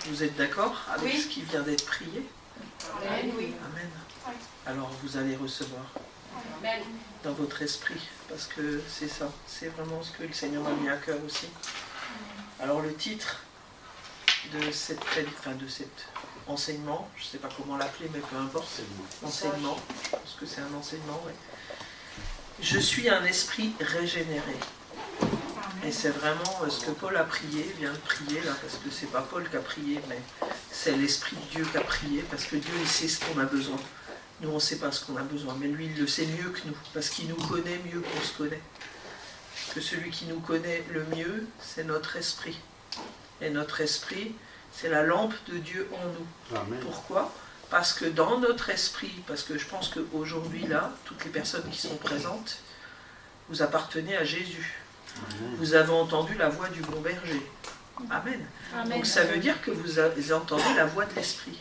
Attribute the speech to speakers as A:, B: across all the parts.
A: Vous êtes d'accord avec ce qui vient d'être prié?
B: Amen, oui.
A: Amen. Alors vous allez recevoir
B: Amen.
A: dans votre esprit, parce que c'est ça, c'est vraiment ce que le Seigneur m'a mis à cœur aussi. Alors le titre de cet enseignement, je ne sais pas comment l'appeler, mais peu importe, enseignement, je pense que c'est un enseignement, ouais. Je suis un esprit régénéré. Et c'est vraiment ce que Paul a prié, vient de prier là, parce que c'est pas Paul qui a prié, mais c'est l'Esprit de Dieu qui a prié, parce que Dieu il sait ce qu'on a besoin. Nous on ne sait pas ce qu'on a besoin, mais lui il le sait mieux que nous, parce qu'il nous connaît mieux qu'on se connaît. Que celui qui nous connaît le mieux, c'est notre esprit. Et notre esprit, c'est la lampe de Dieu en nous.
C: Amen.
A: Pourquoi ? Parce que dans notre esprit, parce que je pense qu'aujourd'hui là, toutes les personnes qui sont présentes, vous appartenez à Jésus.
C: Amen.
A: Vous avez entendu la voix du bon berger. Amen.
B: Amen.
A: Donc ça veut dire que vous avez entendu la voix de l'esprit.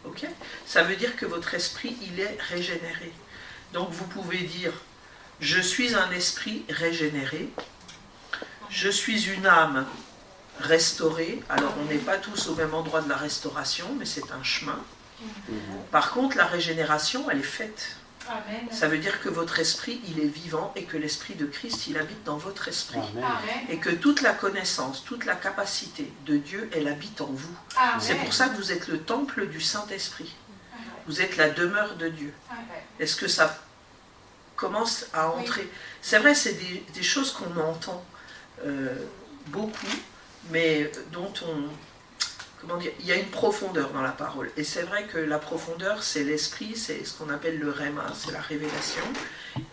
A: Ok ? Ça veut dire que votre esprit, il est régénéré. Donc vous pouvez dire, je suis un esprit régénéré, je suis une âme restaurée. Alors on n'est pas tous au même endroit de la restauration, mais c'est un chemin. Par contre, la régénération, elle est faite.
B: Amen.
A: Ça veut dire que votre esprit, il est vivant et que l'esprit de Christ, il habite dans votre esprit.
C: Amen.
B: Amen.
A: Et que toute la connaissance, toute la capacité de Dieu, elle habite en vous.
B: Amen.
A: C'est pour ça que vous êtes le temple du Saint-Esprit. Vous êtes la demeure de Dieu.
B: Amen.
A: Est-ce que ça commence à entrer? C'est vrai, c'est des choses qu'on entend beaucoup, mais dont on... Comment dire, il y a une profondeur dans la parole. Et c'est vrai que la profondeur, c'est l'esprit, c'est ce qu'on appelle le réma, c'est la révélation.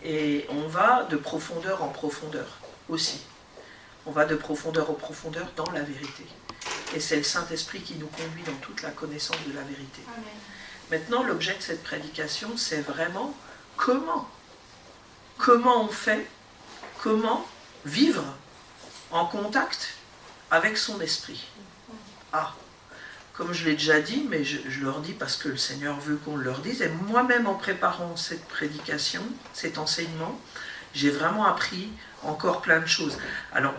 A: Et on va de profondeur en profondeur aussi. On va de profondeur en profondeur dans la vérité. Et c'est le Saint-Esprit qui nous conduit dans toute la connaissance de la vérité.
B: Amen.
A: Maintenant, l'objet de cette prédication, c'est vraiment comment on fait, comment vivre en contact avec son esprit. Ah, comme je l'ai déjà dit, mais je leur dis parce que le Seigneur veut qu'on leur dise, et moi-même en préparant cette prédication, cet enseignement, j'ai vraiment appris encore plein de choses. Alors,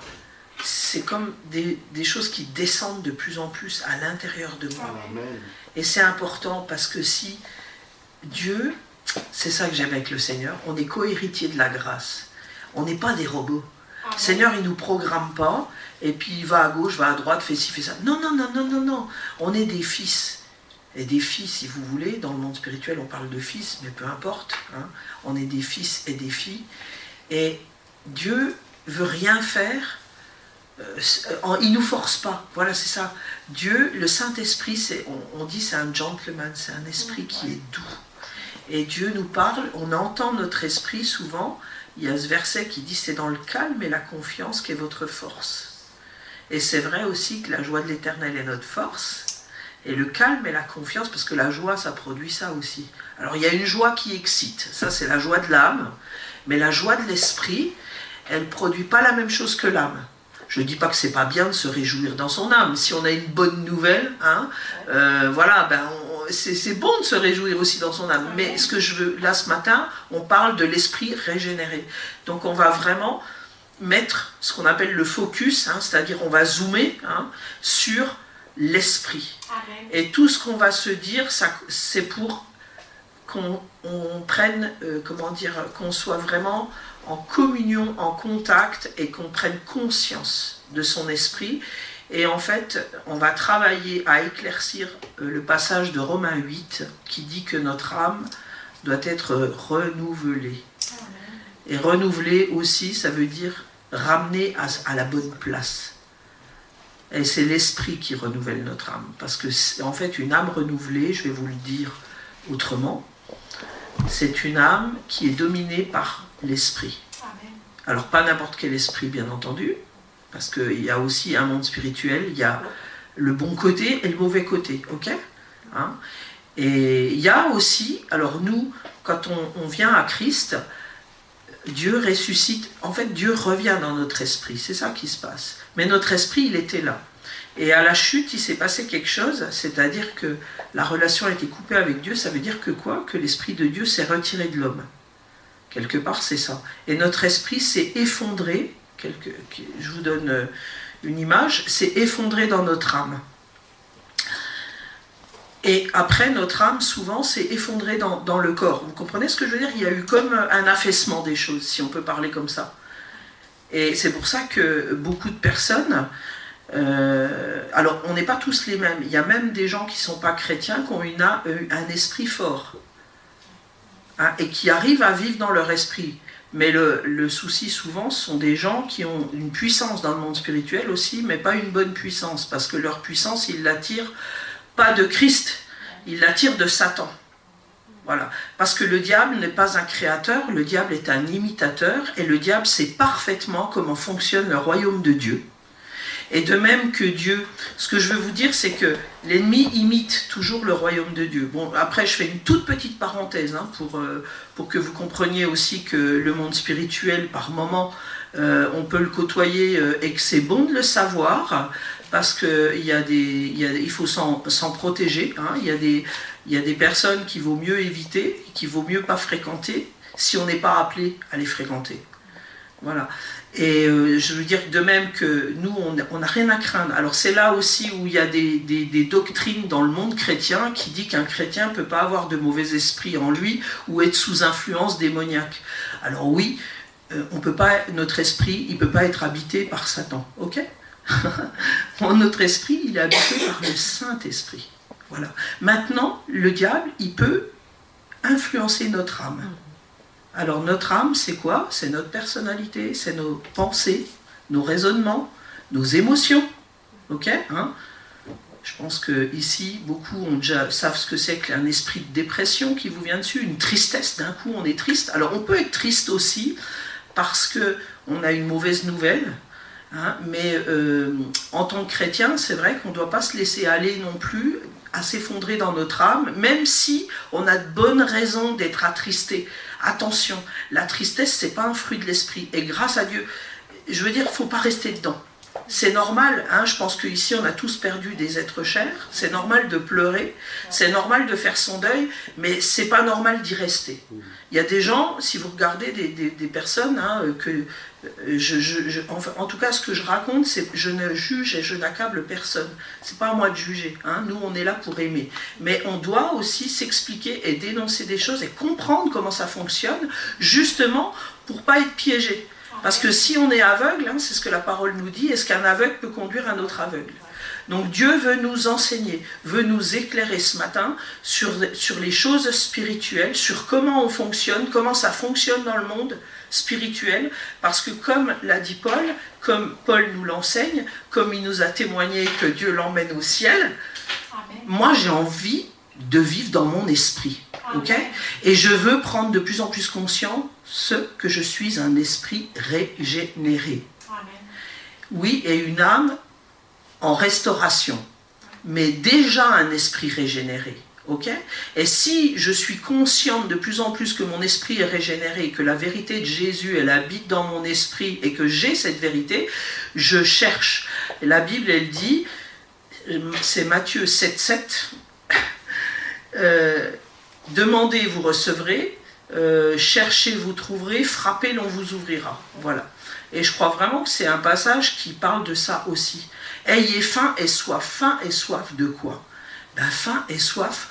A: c'est comme des choses qui descendent de plus en plus à l'intérieur de moi.
C: Amen.
A: Et c'est important parce que si Dieu, c'est ça que j'aime avec le Seigneur, on est co-héritier de la grâce. On n'est pas des robots.
B: Amen.
A: Le Seigneur, il ne nous programme pas, et puis il va à gauche, va à droite, fait ci, fait ça. Non, non, non, non, non, non. On est des fils. Et des filles, si vous voulez, dans le monde spirituel, on parle de fils, mais peu importe. Hein. On est des fils et des filles. Et Dieu veut rien faire. Il ne nous force pas. Voilà, c'est ça. Dieu, le Saint-Esprit, on dit c'est un gentleman, c'est un esprit qui est doux. Et Dieu nous parle, on entend notre esprit souvent. Il y a ce verset qui dit c'est dans le calme et la confiance qu'est votre force. Et c'est vrai aussi que la joie de l'Éternel est notre force. Et le calme et la confiance, parce que la joie, ça produit ça aussi. Alors il y a une joie qui excite, ça c'est la joie de l'âme. Mais la joie de l'esprit, elle ne produit pas la même chose que l'âme. Je ne dis pas que c'est pas bien de se réjouir dans son âme. Si on a une bonne nouvelle, hein, voilà, ben c'est bon de se réjouir aussi dans son âme. Mais ce que je veux, là ce matin, on parle de l'esprit régénéré. Donc on va vraiment mettre ce qu'on appelle le focus, hein, c'est-à-dire on va zoomer hein, sur l'esprit.
B: Amen.
A: Et tout ce qu'on va se dire, c'est pour qu'on prenne, comment dire, qu'on soit vraiment en communion, en contact, et qu'on prenne conscience de son esprit. Et en fait, on va travailler à éclaircir le passage de Romains 8 qui dit que notre âme doit être renouvelée. Et renouveler aussi, ça veut dire ramener à la bonne place. Et c'est l'esprit qui renouvelle notre âme. Parce que, en fait, une âme renouvelée, je vais vous le dire autrement, c'est une âme qui est dominée par l'esprit.
B: Amen.
A: Alors, pas n'importe quel esprit, bien entendu, parce qu'il y a aussi un monde spirituel, il y a le bon côté et le mauvais côté, ok hein. Et il y a aussi, alors nous, quand on vient à Christ, Dieu ressuscite, en fait Dieu revient dans notre esprit, c'est ça qui se passe. Mais notre esprit, il était là. Et à la chute, il s'est passé quelque chose, c'est-à-dire que la relation a été coupée avec Dieu, ça veut dire que quoi ? Que l'esprit de Dieu s'est retiré de l'homme. Quelque part, c'est ça. Et notre esprit s'est effondré, je vous donne une image, s'est effondré dans notre âme. Et après, notre âme, souvent, s'est effondrée dans le corps. Vous comprenez ce que je veux dire? Il y a eu comme un affaissement des choses, si on peut parler comme ça. Et c'est pour ça que beaucoup de personnes... alors, on n'est pas tous les mêmes. Il y a même des gens qui ne sont pas chrétiens, qui ont un esprit fort. Hein, et qui arrivent à vivre dans leur esprit. Mais le souci, souvent, ce sont des gens qui ont une puissance dans le monde spirituel aussi, mais pas une bonne puissance. Parce que leur puissance, ils l'attirent pas de Christ, ils l'attirent de Satan. Voilà. Parce que le diable n'est pas un créateur, le diable est un imitateur, et le diable sait parfaitement comment fonctionne le royaume de Dieu. Et de même que Dieu, ce que je veux vous dire, c'est que l'ennemi imite toujours le royaume de Dieu. Bon, après, je fais une toute petite parenthèse, hein, pour que vous compreniez aussi que le monde spirituel, par moment, on peut le côtoyer et que c'est bon de le savoir, parce qu'il faut s'en protéger. Hein, il y a des personnes qu'il vaut mieux éviter, qu'il vaut mieux pas fréquenter, si on n'est pas appelé à les fréquenter. Voilà. Et je veux dire de même que nous, on n'a rien à craindre. Alors c'est là aussi où il y a des doctrines dans le monde chrétien qui dit qu'un chrétien ne peut pas avoir de mauvais esprits en lui ou être sous influence démoniaque. Alors oui, on peut pas, notre esprit, il ne peut pas être habité par Satan, ok? Notre esprit, il est habité par le Saint-Esprit. Voilà. Maintenant, le diable, il peut influencer notre âme. Alors notre âme, c'est quoi? C'est notre personnalité, c'est nos pensées, nos raisonnements, nos émotions. Ok, hein? Je pense qu'ici, beaucoup savent ce que c'est qu'un esprit de dépression qui vous vient dessus, une tristesse, d'un coup on est triste. Alors on peut être triste aussi parce qu'on a une mauvaise nouvelle, hein, mais en tant que chrétien, c'est vrai qu'on ne doit pas se laisser aller non plus à s'effondrer dans notre âme, même si on a de bonnes raisons d'être attristé. Attention, la tristesse, c'est pas un fruit de l'esprit. Et grâce à Dieu, je veux dire, il ne faut pas rester dedans. C'est normal, hein, je pense qu'ici on a tous perdu des êtres chers, c'est normal de pleurer, c'est normal de faire son deuil, mais c'est pas normal d'y rester. Il y a des gens, si vous regardez des personnes, hein, en tout cas ce que je raconte, c'est je ne juge et je n'accable personne. C'est pas à moi de juger, hein, nous on est là pour aimer. Mais on doit aussi s'expliquer et dénoncer des choses et comprendre comment ça fonctionne, justement pour pas être piégé. Parce que si on est aveugle, hein, c'est ce que la parole nous dit, est-ce qu'un aveugle peut conduire un autre aveugle? Donc Dieu veut nous enseigner, veut nous éclairer ce matin sur les choses spirituelles, sur comment on fonctionne, comment ça fonctionne dans le monde spirituel, parce que comme l'a dit Paul, comme Paul nous l'enseigne, comme il nous a témoigné que Dieu l'emmène au ciel, Amen. Moi j'ai envie de vivre dans mon esprit. Okay? Et je veux prendre de plus en plus conscience que je suis un esprit régénéré. Amen. Oui, et une âme en restauration, mais déjà un esprit régénéré. Okay? Et si je suis consciente de plus en plus que mon esprit est régénéré, et que la vérité de Jésus, elle habite dans mon esprit, et que j'ai cette vérité, je cherche. Et la Bible, elle dit, c'est Matthieu 7,7, demandez, vous recevrez, cherchez, vous trouverez, frappez, l'on vous ouvrira. Voilà. Et je crois vraiment que c'est un passage qui parle de ça aussi. Ayez faim et soif. Faim et soif de quoi? Ben, faim et soif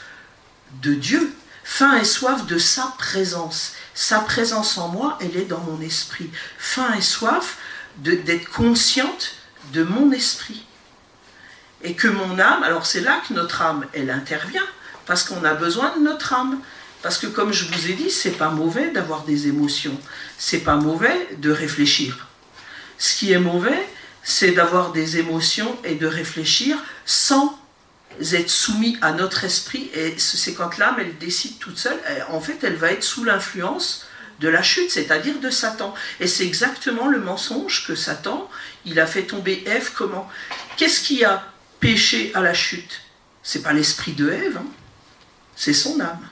A: de Dieu. Faim et soif de sa présence. Sa présence en moi, elle est dans mon esprit. Faim et soif d'être consciente de mon esprit. Et que mon âme, alors c'est là que notre âme, elle intervient. Parce qu'on a besoin de notre âme. Parce que comme je vous ai dit, c'est pas mauvais d'avoir des émotions. C'est pas mauvais de réfléchir. Ce qui est mauvais, c'est d'avoir des émotions et de réfléchir sans être soumis à notre esprit. Et c'est quand l'âme, elle décide toute seule, en fait, elle va être sous l'influence de la chute, c'est-à-dire de Satan. Et c'est exactement le mensonge que Satan, il a fait tomber Ève comment? Qu'est-ce qui a péché à la chute? C'est pas l'esprit de Ève, hein. C'est son âme.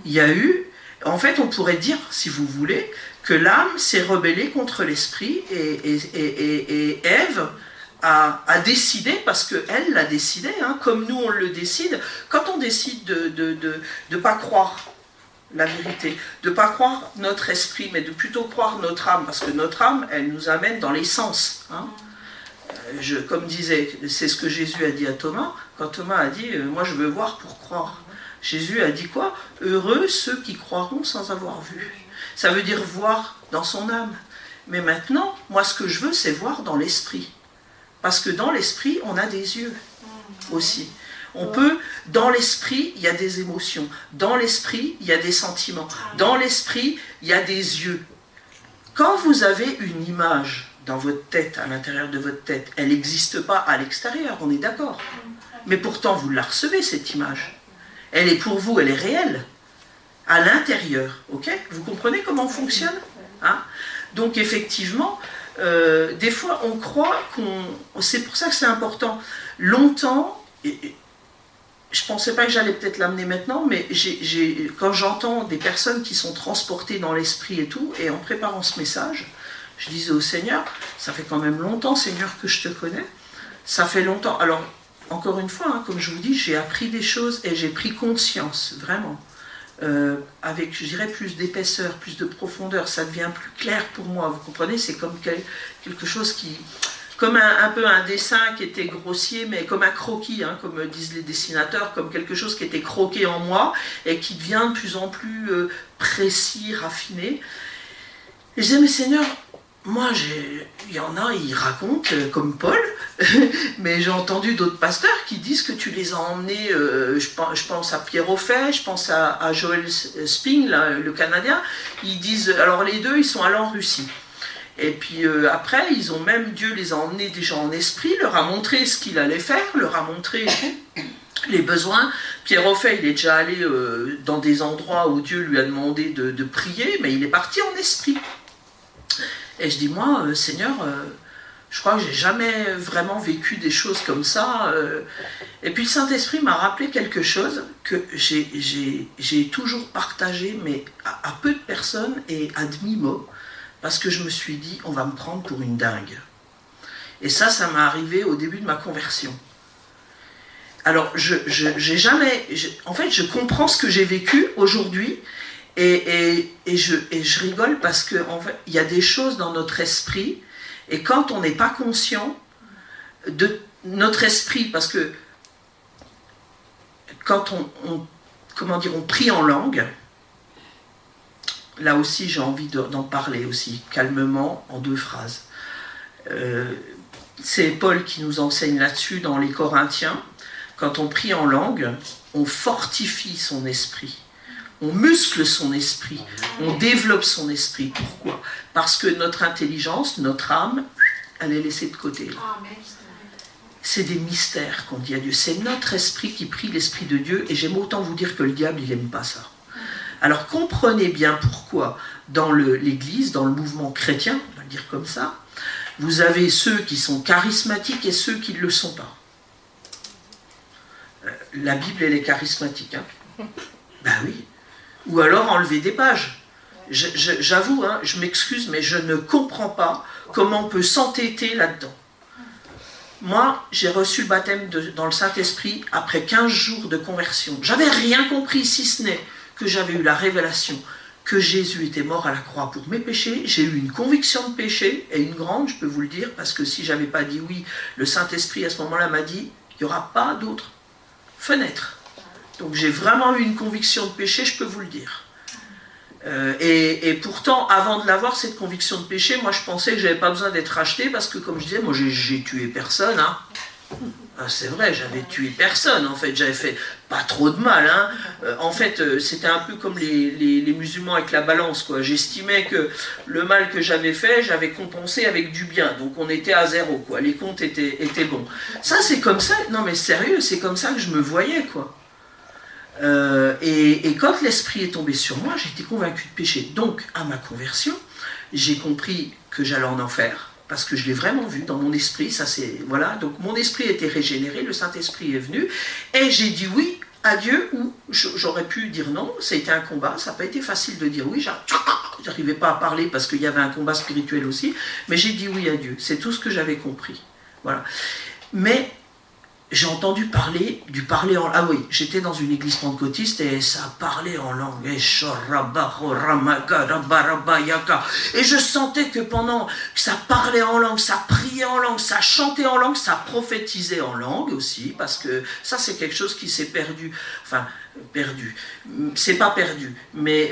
A: Il y a eu, en fait, on pourrait dire, si vous voulez, que l'âme s'est rebellée contre l'esprit et Ève a décidé, parce qu'elle l'a décidé, hein, comme nous on le décide, quand on décide de pas croire la vérité, de pas croire notre esprit, mais de plutôt croire notre âme, parce que notre âme, elle nous amène dans les sens. Hein. Comme disait, c'est ce que Jésus a dit à Thomas, quand Thomas a dit « Moi je veux voir pour croire ». Jésus a dit quoi? Heureux ceux qui croiront sans avoir vu. Ça veut dire voir dans son âme. Mais maintenant, moi ce que je veux, c'est voir dans l'esprit. Parce que dans l'esprit, on a des yeux aussi. On peut, dans l'esprit, il y a des émotions. Dans l'esprit, il y a des sentiments. Dans l'esprit, il y a des yeux. Quand vous avez une image dans votre tête, à l'intérieur de votre tête, elle n'existe pas à l'extérieur, on est d'accord. Mais pourtant, vous la recevez, cette image. Elle est pour vous, elle est réelle. À l'intérieur, ok? Vous comprenez comment on fonctionne, hein? Donc, effectivement, des fois, on croit qu'on... C'est pour ça que c'est important. Longtemps... Je ne pensais pas que j'allais peut-être l'amener maintenant, mais quand j'entends des personnes qui sont transportées dans l'esprit et tout, et en préparant ce message, je disais au Seigneur, ça fait quand même longtemps, Seigneur, que je te connais. Ça fait longtemps. Alors, encore une fois, hein, comme je vous dis, j'ai appris des choses et j'ai pris conscience, vraiment. Avec, je dirais, plus d'épaisseur, plus de profondeur. Ça devient plus clair pour moi, vous comprenez? C'est comme quelque chose qui... Comme un peu un dessin qui était grossier, mais comme un croquis, hein, comme disent les dessinateurs, comme quelque chose qui était croqué en moi et qui devient de plus en plus précis, raffiné. Et je disais, mais Seigneur, moi, il y en a, ils racontent, comme Paul, mais j'ai entendu d'autres pasteurs qui disent que tu les as emmenés, je pense à Pierre Offet, je pense à Joel Sping, là, le Canadien, ils disent, alors les deux, ils sont allés en Russie. Et puis après, Dieu les a emmenés déjà en esprit, leur a montré ce qu'il allait faire, leur a montré les besoins. Pierre Offet, il est déjà allé dans des endroits où Dieu lui a demandé de prier, mais il est parti en esprit. Et je dis, moi, Seigneur, je crois que j'ai jamais vraiment vécu des choses comme ça. Et puis le Saint-Esprit m'a rappelé quelque chose que j'ai toujours partagé, mais à peu de personnes et à demi-mot. Parce que je me suis dit, on va me prendre pour une dingue. Et ça m'est arrivé au début de ma conversion. Alors, en fait, je comprends ce que j'ai vécu aujourd'hui, et je rigole parce qu'il en fait, y a des choses dans notre esprit, et quand on n'est pas conscient de notre esprit, parce que quand on prie en langue, là aussi, j'ai envie d'en parler aussi, calmement, en 2 phrases. C'est Paul qui nous enseigne là-dessus dans les Corinthiens. Quand on prie en langue, on fortifie son esprit. On muscle son esprit. On développe son esprit. Pourquoi? Parce que notre intelligence, notre âme, elle est laissée de côté. C'est des mystères qu'on dit à Dieu. C'est notre esprit qui prie l'Esprit de Dieu. Et j'aime autant vous dire que le diable, il n'aime pas ça. Alors comprenez bien pourquoi dans l'Église, dans le mouvement chrétien, on va le dire comme ça, vous avez ceux qui sont charismatiques et ceux qui ne le sont pas. La Bible, elle est charismatique. Hein. Ben oui. Ou alors enlever des pages. J'avoue, hein, je m'excuse, mais je ne comprends pas comment on peut s'entêter là-dedans. Moi, j'ai reçu le baptême dans le Saint-Esprit après 15 jours de conversion. J'avais rien compris, si ce n'est que j'avais eu la révélation que Jésus était mort à la croix pour mes péchés. J'ai eu une conviction de péché, et une grande, je peux vous le dire, parce que si je n'avais pas dit oui, le Saint-Esprit à ce moment-là m'a dit, il n'y aura pas d'autre fenêtre. Donc j'ai vraiment eu une conviction de péché, je peux vous le dire. Et pourtant, avant de l'avoir, cette conviction de péché, moi je pensais que je n'avais pas besoin d'être racheté, parce que comme je disais, moi j'ai tué personne, hein. C'est vrai, j'avais tué personne, en fait, j'avais fait pas trop de mal, hein. En fait, c'était un peu comme les musulmans avec la balance, quoi. J'estimais que le mal que j'avais fait, j'avais compensé avec du bien, donc on était à 0, quoi. Les comptes étaient bons. Ça, c'est comme ça, non mais sérieux, c'est comme ça que je me voyais, quoi. Et quand l'Esprit est tombé sur moi, j'ai été convaincu de péché. Donc, à ma conversion, j'ai compris que j'allais en enfer, parce que je l'ai vraiment vu dans mon esprit, ça c'est, voilà, donc mon esprit était régénéré, le Saint-Esprit est venu, et j'ai dit oui à Dieu, ou j'aurais pu dire non, ça a été un combat, ça n'a pas été facile de dire oui, j'arrivais pas à parler parce qu'il y avait un combat spirituel aussi, mais j'ai dit oui à Dieu, c'est tout ce que j'avais compris, voilà. Mais j'ai entendu parler en... Ah oui, j'étais dans une église pentecôtiste et ça parlait en langue. Et je sentais que pendant que ça parlait en langue, ça priait en langue, ça chantait en langue, ça prophétisait en langue aussi, parce que ça c'est quelque chose qui s'est perdu. Enfin, perdu. C'est pas perdu, mais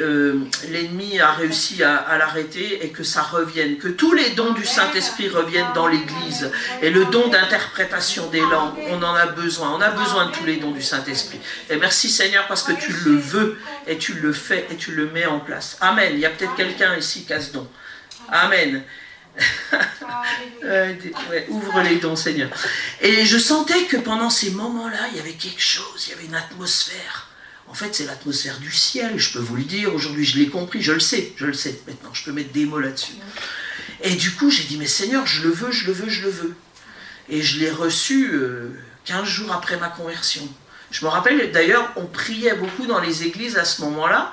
A: l'ennemi a réussi à l'arrêter et que ça revienne, que tous les dons du Saint-Esprit reviennent dans l'Église. Et le don d'interprétation des langues, on en a besoin de tous les dons du Saint-Esprit. Et merci Seigneur parce que tu le veux et tu le fais et tu le mets en place. Amen. Il y a peut-être quelqu'un ici qui a ce don. Amen. Ouais, ouvre les dons Seigneur. Et je sentais que pendant ces moments-là, il y avait quelque chose, il y avait une atmosphère. En fait, c'est l'atmosphère du ciel, je peux vous le dire. Aujourd'hui, je l'ai compris, je le sais maintenant. Je peux mettre des mots là-dessus. Et du coup, j'ai dit, mais Seigneur, je le veux, je le veux, je le veux. Et je l'ai reçu 15 jours après ma conversion. Je me rappelle, d'ailleurs, on priait beaucoup dans les églises à ce moment-là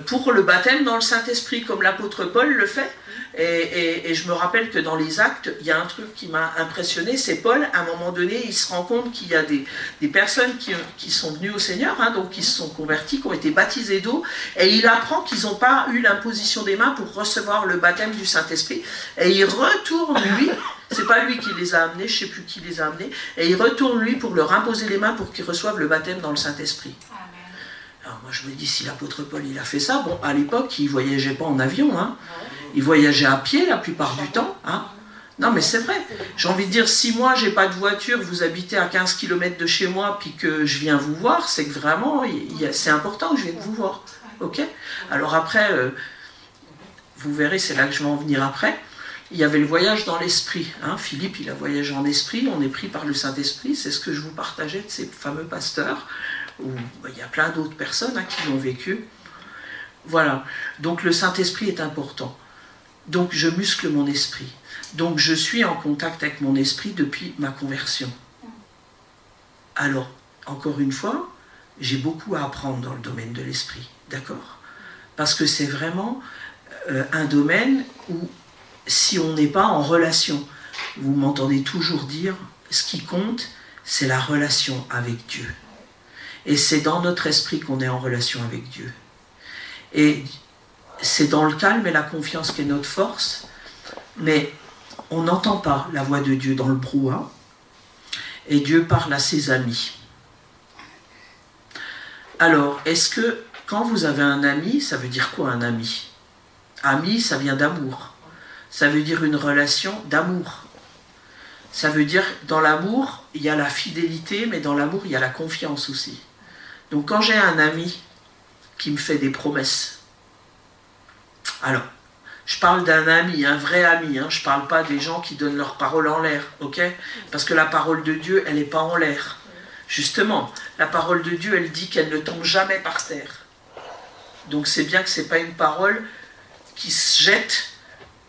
A: pour le baptême dans le Saint-Esprit, comme l'apôtre Paul le fait. Et je me rappelle que dans les actes, il y a un truc qui m'a impressionné, c'est Paul, à un moment donné, il se rend compte qu'il y a des personnes qui sont venues au Seigneur, hein, donc qui se sont converties, qui ont été baptisées d'eau, et il apprend qu'ils n'ont pas eu l'imposition des mains pour recevoir le baptême du Saint-Esprit, et il retourne lui, c'est pas lui qui les a amenés, je ne sais plus qui les a amenés, et il retourne lui pour leur imposer les mains pour qu'ils reçoivent le baptême dans le Saint-Esprit. Alors moi je me dis, si l'apôtre Paul il a fait ça, bon à l'époque il ne voyageait pas en avion, hein. Il voyageait à pied la plupart du temps. Hein. Non mais c'est vrai, j'ai envie de dire, si moi j'ai pas de voiture, vous habitez à 15 km de chez moi, puis que je viens vous voir, c'est que vraiment, c'est important que je vienne vous voir. Ok ? Alors après, vous verrez, c'est là que je vais en venir après, il y avait le voyage dans l'esprit. Hein. Philippe, il a voyagé en esprit, on est pris par le Saint-Esprit, c'est ce que je vous partageais de ces fameux pasteurs, où il y a plein d'autres personnes hein, qui l'ont vécu. Voilà, donc le Saint-Esprit est important. Donc je muscle mon esprit. Donc je suis en contact avec mon esprit depuis ma conversion. Alors, encore une fois, j'ai beaucoup à apprendre dans le domaine de l'esprit, d'accord ? Parce que c'est vraiment un domaine où, si on n'est pas en relation, vous m'entendez toujours dire, ce qui compte, c'est la relation avec Dieu. Et c'est dans notre esprit qu'on est en relation avec Dieu. Et c'est dans le calme et la confiance qui est notre force, mais on n'entend pas la voix de Dieu dans le brouhaha, et Dieu parle à ses amis. Alors, est-ce que quand vous avez un ami, ça veut dire quoi un ami ? Ami, ça vient d'amour. Ça veut dire une relation d'amour. Ça veut dire, dans l'amour, il y a la fidélité, mais dans l'amour, il y a la confiance aussi. Donc quand j'ai un ami qui me fait des promesses, alors, je parle d'un ami, un vrai ami, hein, je ne parle pas des gens qui donnent leur parole en l'air, ok ? Parce que la parole de Dieu, elle n'est pas en l'air. Justement, la parole de Dieu, elle dit qu'elle ne tombe jamais par terre. Donc c'est bien que ce n'est pas une parole qui se jette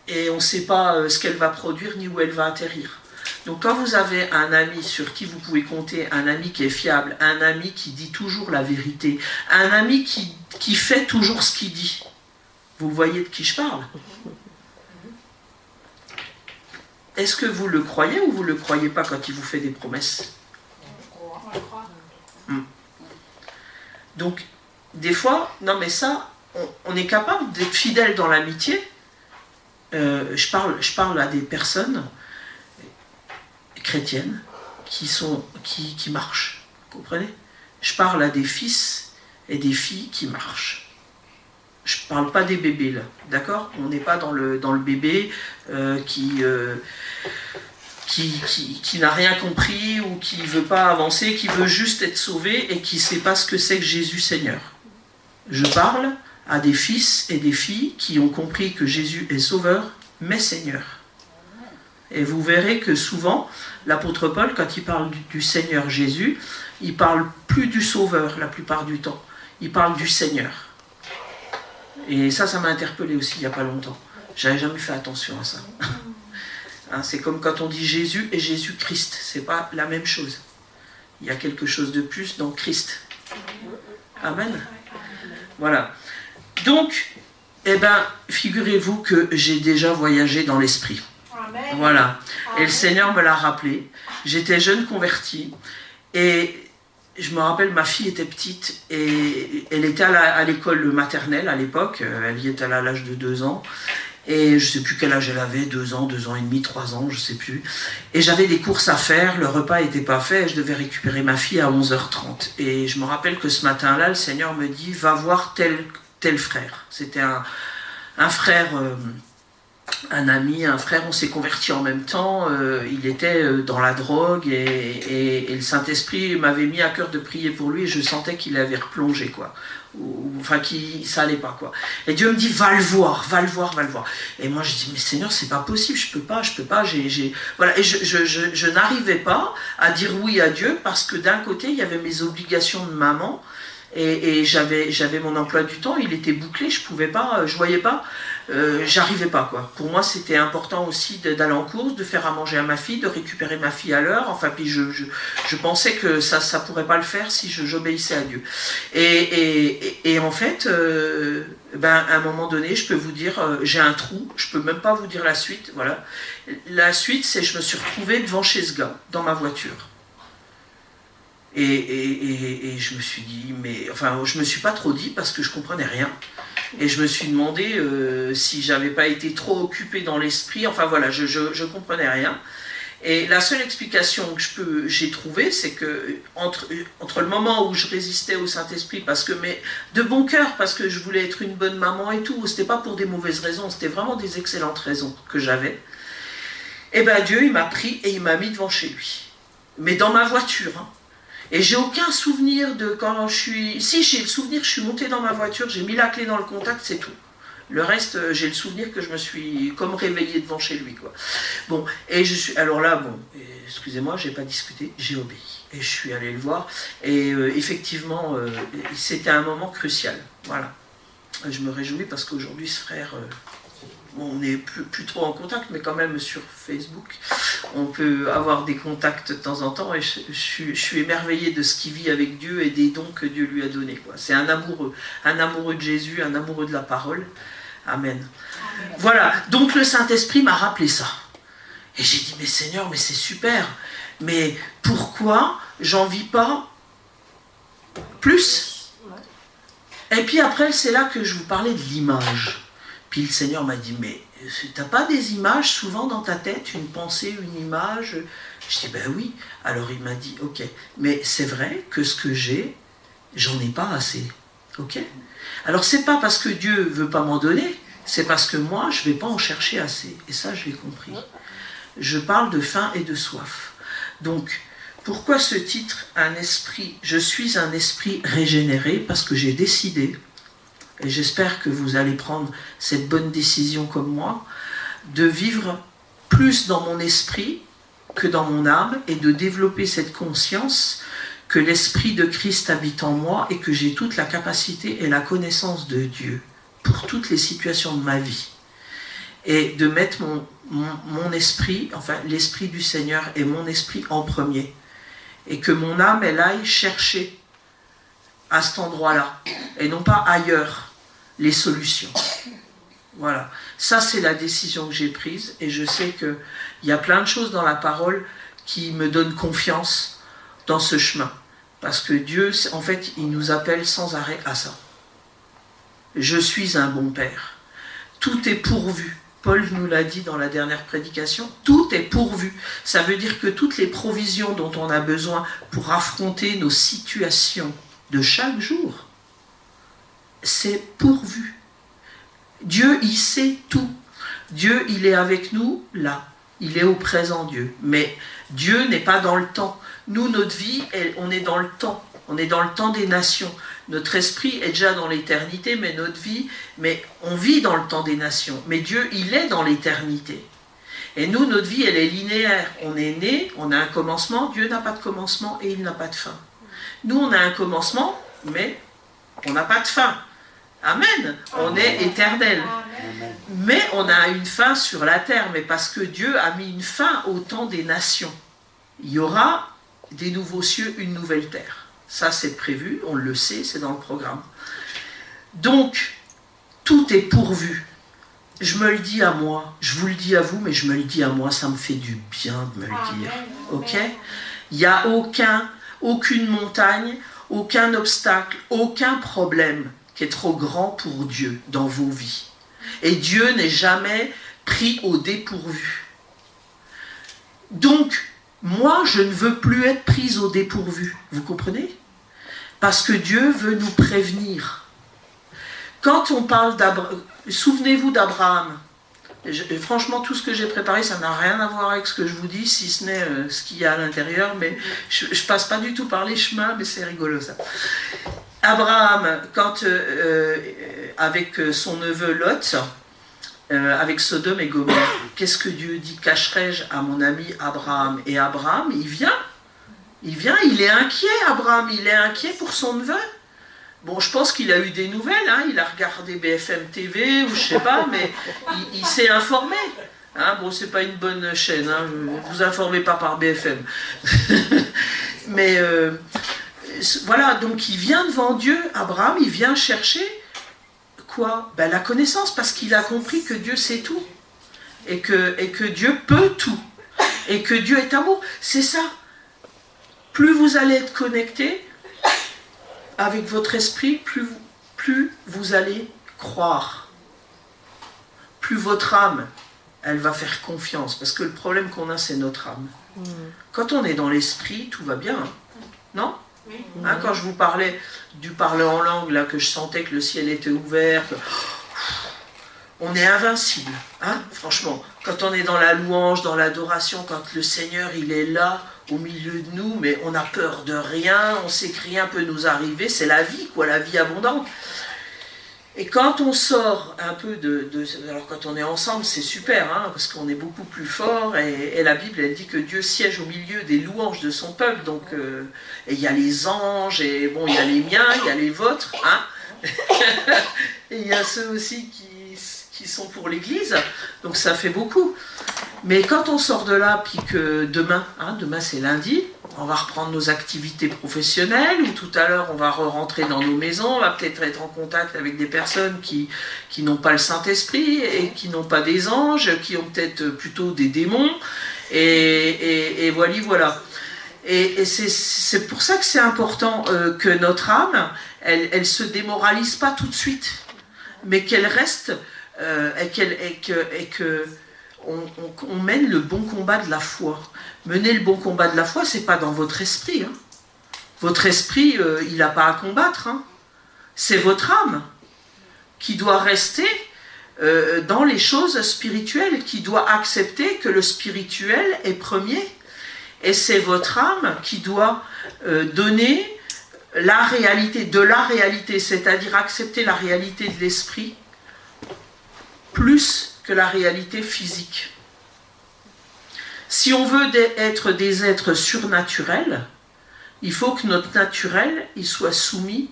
A: et on ne sait pas ce qu'elle va produire ni où elle va atterrir. Donc quand vous avez un ami sur qui vous pouvez compter, un ami qui est fiable, un ami qui dit toujours la vérité, un ami qui fait toujours ce qu'il dit, vous voyez de qui je parle ? Est-ce que vous le croyez ou vous ne le croyez pas quand il vous fait des promesses ? Donc, des fois, non mais ça, on est capable d'être fidèle dans l'amitié. Je parle à des personnes chrétiennes qui marchent, vous comprenez ? Je parle à des fils et des filles qui marchent. Je ne parle pas des bébés là, d'accord ? On n'est pas dans le bébé qui n'a rien compris ou qui ne veut pas avancer, qui veut juste être sauvé et qui ne sait pas ce que c'est que Jésus Seigneur. Je parle à des fils et des filles qui ont compris que Jésus est Sauveur, mais Seigneur. Et vous verrez que souvent, l'apôtre Paul, quand il parle du Seigneur Jésus, il ne parle plus du Sauveur la plupart du temps. Il parle du Seigneur. Et ça m'a interpellé aussi il n'y a pas longtemps. J'avais jamais fait attention à ça. Hein, c'est comme quand on dit Jésus et Jésus-Christ. C'est pas la même chose. Il y a quelque chose de plus dans Christ. Amen. Voilà. Donc, figurez-vous que j'ai déjà voyagé dans l'esprit. Voilà. Et le Seigneur me l'a rappelé. J'étais jeune converti. Et je me rappelle, ma fille était petite et elle était à l'école maternelle à l'époque. Elle y était à l'âge de 2 ans. Et je ne sais plus quel âge elle avait, 2 ans, 2 ans et demi, 3 ans, je ne sais plus. Et j'avais des courses à faire, le repas n'était pas fait, et je devais récupérer ma fille à 11h30. Et je me rappelle que ce matin-là, le Seigneur me dit, va voir tel frère. C'était un frère, un ami, un frère, on s'est convertis en même temps, il était dans la drogue, et le Saint-Esprit m'avait mis à cœur de prier pour lui, et je sentais qu'il avait replongé, quoi. Enfin, ça allait pas, quoi. Et Dieu me dit, va le voir. Et moi, je dis, mais Seigneur, c'est pas possible, je peux pas, voilà. Et je n'arrivais pas à dire oui à Dieu, parce que d'un côté, il y avait mes obligations de maman, et j'avais mon emploi du temps, il était bouclé, je pouvais pas, je voyais pas, j'arrivais pas, quoi. Pour moi, c'était important aussi d'aller en course, de faire à manger à ma fille, de récupérer ma fille à l'heure. Enfin, puis je pensais que ça pourrait pas le faire si j'obéissais à Dieu. Et en fait, à un moment donné, je peux vous dire, j'ai un trou, je peux même pas vous dire la suite. Voilà. La suite, c'est je me suis retrouvée devant chez ce gars, dans ma voiture. Et je me suis dit, je me suis pas trop dit parce que je comprenais rien. Et je me suis demandé si j'avais pas été trop occupée dans l'esprit. Enfin voilà, je comprenais rien. Et la seule explication que j'ai trouvée, c'est que entre le moment où je résistais au Saint-Esprit, mais de bon cœur, parce que je voulais être une bonne maman et tout, c'était pas pour des mauvaises raisons, c'était vraiment des excellentes raisons que j'avais. Et Dieu, il m'a pris et il m'a mis devant chez lui. Mais dans ma voiture, hein. Et j'ai aucun souvenir de quand je suis... Si, j'ai le souvenir, je suis montée dans ma voiture, j'ai mis la clé dans le contact, c'est tout. Le reste, j'ai le souvenir que je me suis comme réveillée devant chez lui, quoi. Bon, et je suis... Alors là, excusez-moi, j'ai pas discuté, j'ai obéi. Et je suis allée le voir, et effectivement, c'était un moment crucial. Voilà. Je me réjouis parce qu'aujourd'hui, ce frère... on n'est plus trop en contact, mais quand même sur Facebook, on peut avoir des contacts de temps en temps, et je suis émerveillée de ce qu'il vit avec Dieu et des dons que Dieu lui a donnés, quoi. C'est un amoureux de Jésus, un amoureux de la parole. Amen. Amen. Voilà, donc le Saint-Esprit m'a rappelé ça. Et j'ai dit, mais Seigneur, mais c'est super, mais pourquoi j'en vis pas plus? Et puis après, c'est là que je vous parlais de l'image. Puis le Seigneur m'a dit, mais t'as pas des images souvent dans ta tête, une pensée, une image? Je dis, oui. Alors il m'a dit, ok, mais c'est vrai que ce que j'ai, j'en ai pas assez. Ok? Alors c'est pas parce que Dieu veut pas m'en donner, c'est parce que moi, je vais pas en chercher assez. Et ça, je l'ai compris. Je parle de faim et de soif. Donc, pourquoi ce titre, je suis un esprit régénéré? Parce que j'ai décidé, et j'espère que vous allez prendre cette bonne décision comme moi, de vivre plus dans mon esprit que dans mon âme, et de développer cette conscience que l'Esprit de Christ habite en moi et que j'ai toute la capacité et la connaissance de Dieu pour toutes les situations de ma vie. Et de mettre mon esprit, enfin l'Esprit du Seigneur et mon esprit en premier. Et que mon âme, elle aille chercher à cet endroit-là, et non pas ailleurs, les solutions. Voilà. Ça, c'est la décision que j'ai prise, et je sais qu'il y a plein de choses dans la parole qui me donnent confiance dans ce chemin. Parce que Dieu, en fait, il nous appelle sans arrêt à ça. Je suis un bon père. Tout est pourvu. Paul nous l'a dit dans la dernière prédication, tout est pourvu. Ça veut dire que toutes les provisions dont on a besoin pour affronter nos situations de chaque jour, c'est pourvu. Dieu, il sait tout. Dieu, il est avec nous là. Il est au présent, Dieu. Mais Dieu n'est pas dans le temps. Nous, notre vie, on est dans le temps. On est dans le temps des nations. Notre esprit est déjà dans l'éternité, mais notre vie, on vit dans le temps des nations. Mais Dieu, il est dans l'éternité. Et nous, notre vie, elle est linéaire. On est né, on a un commencement. Dieu n'a pas de commencement et il n'a pas de fin. Nous, on a un commencement, mais on n'a pas de fin. Amen. On est éternel. Mais on a une fin sur la terre, mais parce que Dieu a mis une fin au temps des nations. Il y aura des nouveaux cieux, une nouvelle terre. Ça, c'est prévu, on le sait, c'est dans le programme. Donc, tout est pourvu. Je me le dis à moi, je vous le dis à vous, mais je me le dis à moi, ça me fait du bien de me le dire. Ok ? Il n'y a aucune montagne, aucun obstacle, aucun problème qui est trop grand pour Dieu dans vos vies. Et Dieu n'est jamais pris au dépourvu. Donc, moi, je ne veux plus être prise au dépourvu. Vous comprenez? Parce que Dieu veut nous prévenir. Quand on parle d'Abraham, souvenez-vous d'Abraham. Franchement, tout ce que j'ai préparé, ça n'a rien à voir avec ce que je vous dis, si ce n'est ce qu'il y a à l'intérieur, mais je ne passe pas du tout par les chemins, mais c'est rigolo ça. Abraham, quand avec son neveu Lot, avec Sodome et Gomorrhe, qu'est-ce que Dieu dit? Cacherai-je à mon ami Abraham? Et Abraham, il vient, il est inquiet, Abraham, il est inquiet pour son neveu. Bon, je pense qu'il a eu des nouvelles, hein, il a regardé BFM TV, ou je sais pas, mais il s'est informé. Hein, bon, c'est pas une bonne chaîne, hein, vous informez pas par BFM. Mais voilà, donc il vient devant Dieu, Abraham, il vient chercher quoi? Ben, la connaissance, parce qu'il a compris que Dieu sait tout, et que Dieu peut tout, et que Dieu est amour. C'est ça. Plus vous allez être connecté avec votre esprit, plus vous allez croire. Plus votre âme, elle va faire confiance. Parce que le problème qu'on a, c'est notre âme. Quand on est dans l'esprit, tout va bien. Hein, non? Hein, quand je vous parlais du parler en langue, là, que je sentais que le ciel était ouvert, on est invincible. Hein, franchement, quand on est dans la louange, dans l'adoration, quand le Seigneur, il est là, au milieu de nous, mais on n'a peur de rien, on sait que rien peut nous arriver, c'est la vie, quoi, la vie abondante. Et quand on sort un peu alors quand on est ensemble, c'est super, hein, parce qu'on est beaucoup plus fort, et la Bible, elle dit que Dieu siège au milieu des louanges de son peuple, donc, et il y a les anges, et bon, il y a les miens, il y a les vôtres, hein, et il y a ceux aussi qui sont pour l'Église, donc ça fait beaucoup. Mais quand on sort de là, puis que demain c'est lundi, on va reprendre nos activités professionnelles, ou tout à l'heure on va rentrer dans nos maisons, on va peut-être être en contact avec des personnes qui n'ont pas le Saint-Esprit, et qui n'ont pas des anges, qui ont peut-être plutôt des démons, et voilà. Et c'est pour ça que c'est important que notre âme, elle se démoralise pas tout de suite, mais qu'elle reste, et que on mène le bon combat de la foi. Mener le bon combat de la foi, c'est pas dans votre esprit. Hein. Votre esprit, il n'a pas à combattre. Hein. C'est votre âme qui doit rester dans les choses spirituelles, qui doit accepter que le spirituel est premier. Et c'est votre âme qui doit donner la réalité, c'est-à-dire accepter la réalité de l'esprit, plus que la réalité physique. Si on veut être des êtres surnaturels, il faut que notre naturel il soit soumis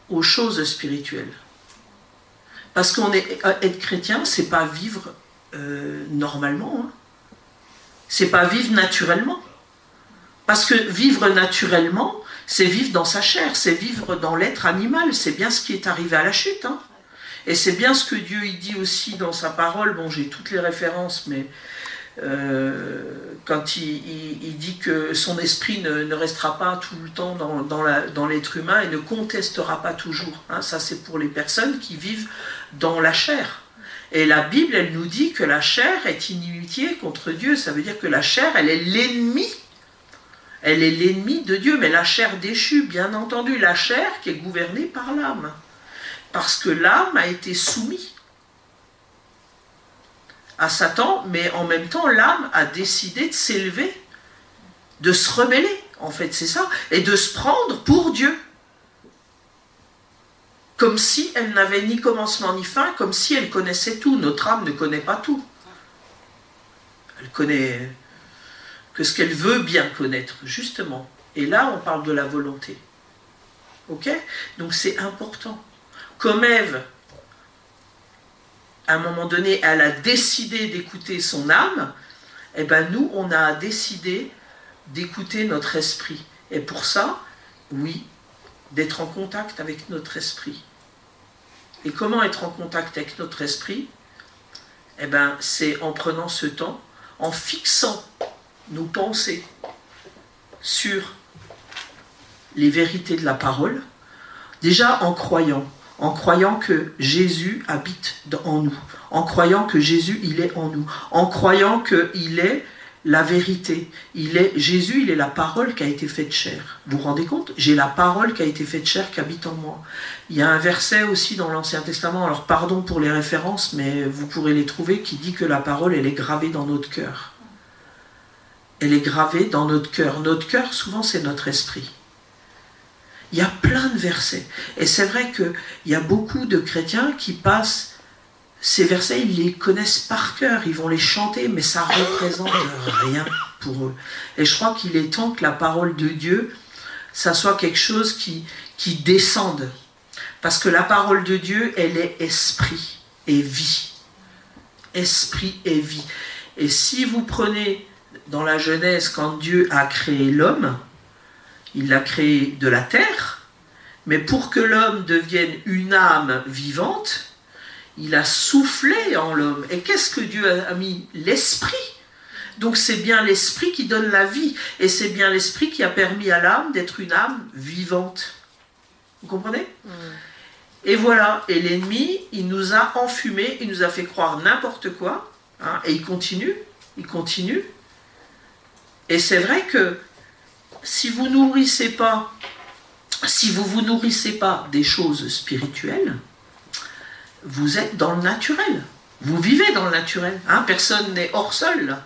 A: aux choses spirituelles. Parce être chrétien, c'est pas vivre normalement, hein. C'est pas vivre naturellement. Parce que vivre naturellement, c'est vivre dans sa chair, c'est vivre dans l'être animal, c'est bien ce qui est arrivé à la chute, hein. Et c'est bien ce que Dieu il dit aussi dans sa parole. Bon, j'ai toutes les références, mais quand il dit que son esprit ne restera pas tout le temps dans l'être humain et ne contestera pas toujours. Hein, ça, c'est pour les personnes qui vivent dans la chair. Et la Bible, elle nous dit que la chair est inimitié contre Dieu. Ça veut dire que la chair, elle est l'ennemi. Elle est l'ennemi de Dieu, mais la chair déchue, bien entendu, la chair qui est gouvernée par l'âme. Parce que l'âme a été soumise à Satan, mais en même temps, l'âme a décidé de s'élever, de se rebeller, en fait, c'est ça, et de se prendre pour Dieu. Comme si elle n'avait ni commencement ni fin, comme si elle connaissait tout. Notre âme ne connaît pas tout. Elle connaît que ce qu'elle veut bien connaître, justement. Et là, on parle de la volonté. Ok ? Donc c'est important. Comme Ève, à un moment donné, elle a décidé d'écouter son âme, et bien nous, on a décidé d'écouter notre esprit. Et pour ça, oui, d'être en contact avec notre esprit. Et comment être en contact avec notre esprit ? Eh bien, c'est en prenant ce temps, en fixant nos pensées sur les vérités de la parole, déjà en croyant que Jésus habite en nous, en croyant que Jésus, il est en nous, en croyant qu'il est la vérité. Jésus, il est la parole qui a été faite chair. Vous vous rendez compte? J'ai la parole qui a été faite chair qui habite en moi. Il y a un verset aussi dans l'Ancien Testament, alors pardon pour les références, mais vous pourrez les trouver, qui dit que la parole, elle est gravée dans notre cœur. Elle est gravée dans notre cœur. Notre cœur, souvent, c'est notre esprit. Il y a plein de versets. Et c'est vrai qu'il y a beaucoup de chrétiens qui passent ces versets, ils les connaissent par cœur, ils vont les chanter, mais ça ne représente rien pour eux. Et je crois qu'il est temps que la parole de Dieu, ça soit quelque chose qui descende. Parce que la parole de Dieu, elle est esprit et vie. Esprit et vie. Et si vous prenez dans la Genèse, quand Dieu a créé l'homme, il l'a créé de la terre, mais pour que l'homme devienne une âme vivante, il a soufflé en l'homme. Et qu'est-ce que Dieu a mis? L'esprit. Donc c'est bien l'esprit qui donne la vie. Et c'est bien l'esprit qui a permis à l'âme d'être une âme vivante. Vous comprenez? Et voilà. Et l'ennemi, il nous a enfumés, il nous a fait croire n'importe quoi. Hein, et il continue. Et c'est vrai que si vous vous nourrissez pas des choses spirituelles, vous êtes dans le naturel. Vous vivez dans le naturel. Hein, personne n'est hors sol.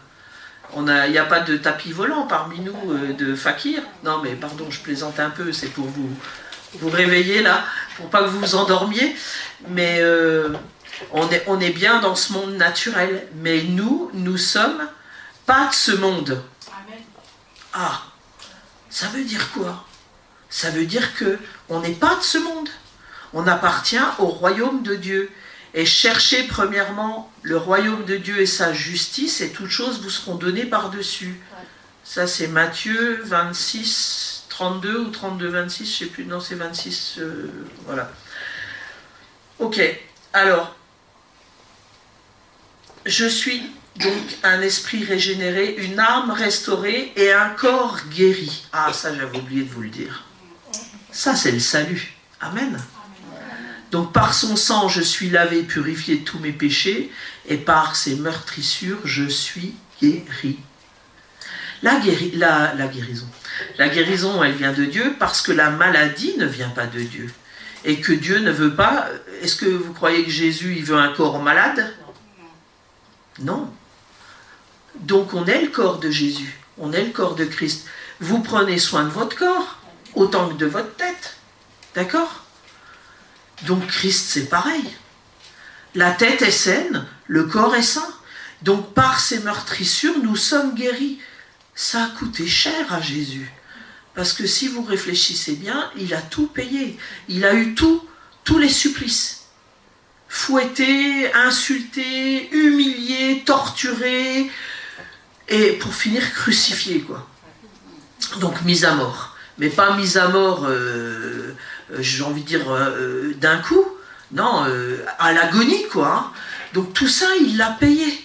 A: Il n'y a pas de tapis volant parmi nous de fakirs. Non mais pardon, je plaisante un peu, c'est pour vous réveiller là, pour pas que vous vous endormiez. Mais on est bien dans ce monde naturel. Mais nous sommes pas de ce monde.
B: Amen.
A: Ah, ça veut dire quoi? Ça veut dire qu'on n'est pas de ce monde. On appartient au royaume de Dieu. Et cherchez premièrement le royaume de Dieu et sa justice, et toutes choses vous seront données par-dessus. Ça, c'est Matthieu 26, 32 ou 32, 26, je ne sais plus. Non, c'est 26, voilà. Ok, alors, je suis donc un esprit régénéré, une âme restaurée et un corps guéri. Ah, ça, j'avais oublié de vous le dire. Ça, c'est le salut. Amen. Donc par son sang, je suis lavé, purifié de tous mes péchés, et par ses meurtrissures, je suis guéri. La guérison, elle vient de Dieu, parce que la maladie ne vient pas de Dieu. Et que Dieu ne veut pas... Est-ce que vous croyez que Jésus, il veut un corps malade? Non. Donc on est le corps de Jésus, on est le corps de Christ. Vous prenez soin de votre corps, autant que de votre tête. D'accord? Donc Christ, c'est pareil. La tête est saine, le corps est sain. Donc par ces meurtrissures, nous sommes guéris. Ça a coûté cher à Jésus. Parce que si vous réfléchissez bien, il a tout payé. Il a eu tous les supplices. Fouetté, insulté, humilié, torturé, et pour finir crucifié, quoi. Donc mise à mort. Mais pas mise à mort... j'ai envie de dire d'un coup, non, à l'agonie, quoi. Hein. Donc tout ça, il l'a payé.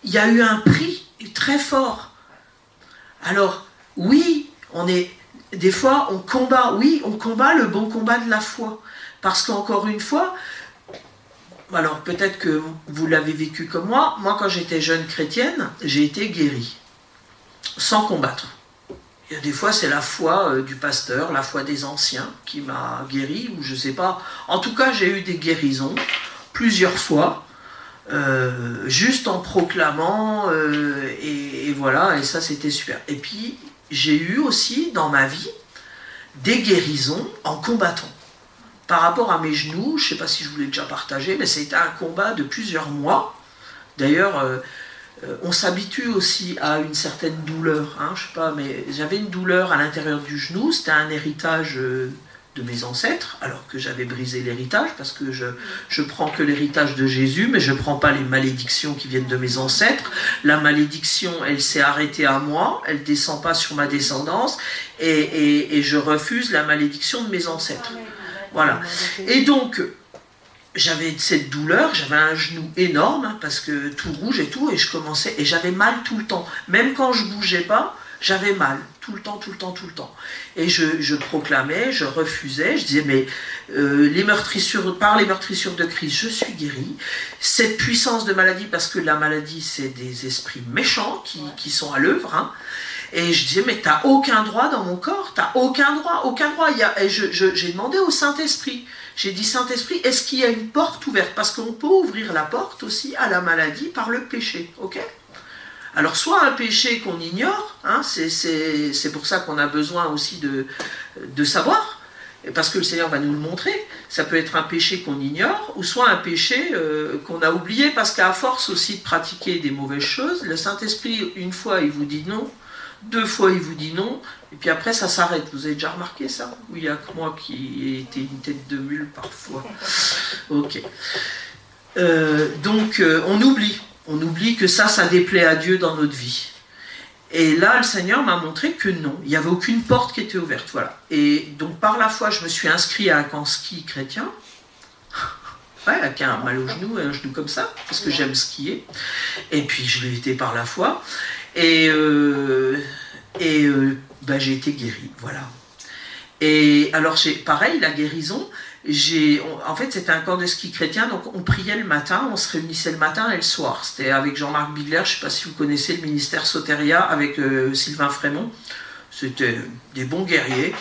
A: Il y a eu un prix très fort. Alors, oui, des fois, on combat le bon combat de la foi. Parce qu'encore une fois, alors peut-être que vous l'avez vécu comme moi, quand j'étais jeune chrétienne, j'ai été guérie, sans combattre. Il y a des fois, c'est la foi du pasteur, la foi des anciens qui m'a guéri, ou je ne sais pas. En tout cas, j'ai eu des guérisons plusieurs fois, juste en proclamant, et voilà, et ça, c'était super. Et puis, j'ai eu aussi dans ma vie des guérisons en combattant. Par rapport à mes genoux, je ne sais pas si je vous l'ai déjà partagé, mais c'était un combat de plusieurs mois. D'ailleurs, on s'habitue aussi à une certaine douleur, hein, je sais pas, mais j'avais une douleur à l'intérieur du genou, c'était un héritage de mes ancêtres, alors que j'avais brisé l'héritage, parce que je prends que l'héritage de Jésus, mais je ne prends pas les malédictions qui viennent de mes ancêtres. La malédiction, elle s'est arrêtée à moi, elle ne descend pas sur ma descendance, et je refuse la malédiction de mes ancêtres. Voilà. Et donc, j'avais cette douleur, j'avais un genou énorme, parce que tout rouge et tout, et je commençais, et j'avais mal tout le temps. Même quand je bougeais pas, j'avais mal, tout le temps, tout le temps, tout le temps. Et je proclamais, je refusais, je disais, mais par les meurtrissures de Christ, je suis guéri. Cette puissance de maladie, parce que la maladie, c'est des esprits méchants qui sont à l'œuvre, hein. Et je disais, mais t'as aucun droit dans mon corps, t'as aucun droit, aucun droit. Et j'ai demandé au Saint-Esprit, j'ai dit, Saint-Esprit, est-ce qu'il y a une porte ouverte? Parce qu'on peut ouvrir la porte aussi à la maladie par le péché, ok? Alors, soit un péché qu'on ignore, hein, c'est pour ça qu'on a besoin aussi de savoir, parce que le Seigneur va nous le montrer. Ça peut être un péché qu'on ignore, ou soit un péché qu'on a oublié, parce qu'à force aussi de pratiquer des mauvaises choses, le Saint-Esprit, une fois, il vous dit non, 2 fois, il vous dit non, et puis après, ça s'arrête. Vous avez déjà remarqué ça? Ou il n'y a que moi qui ai été une tête de mule parfois? Ok. Donc, on oublie que ça déplaît à Dieu dans notre vie. Et là, le Seigneur m'a montré que non, il n'y avait aucune porte qui était ouverte, voilà. Et donc, par la foi, je me suis inscrit à un camp ski chrétien, avec un mal au genou, et un genou comme ça, parce que j'aime skier. Et puis, je l'ai été par la foi. Et j'ai été guéri, voilà. Et alors, pareil, la guérison, en fait, c'était un camp de ski chrétien, donc on priait le matin, on se réunissait le matin et le soir. C'était avec Jean-Marc Bigler, je ne sais pas si vous connaissez le ministère Soteria, avec Sylvain Frémont. C'était des bons guerriers.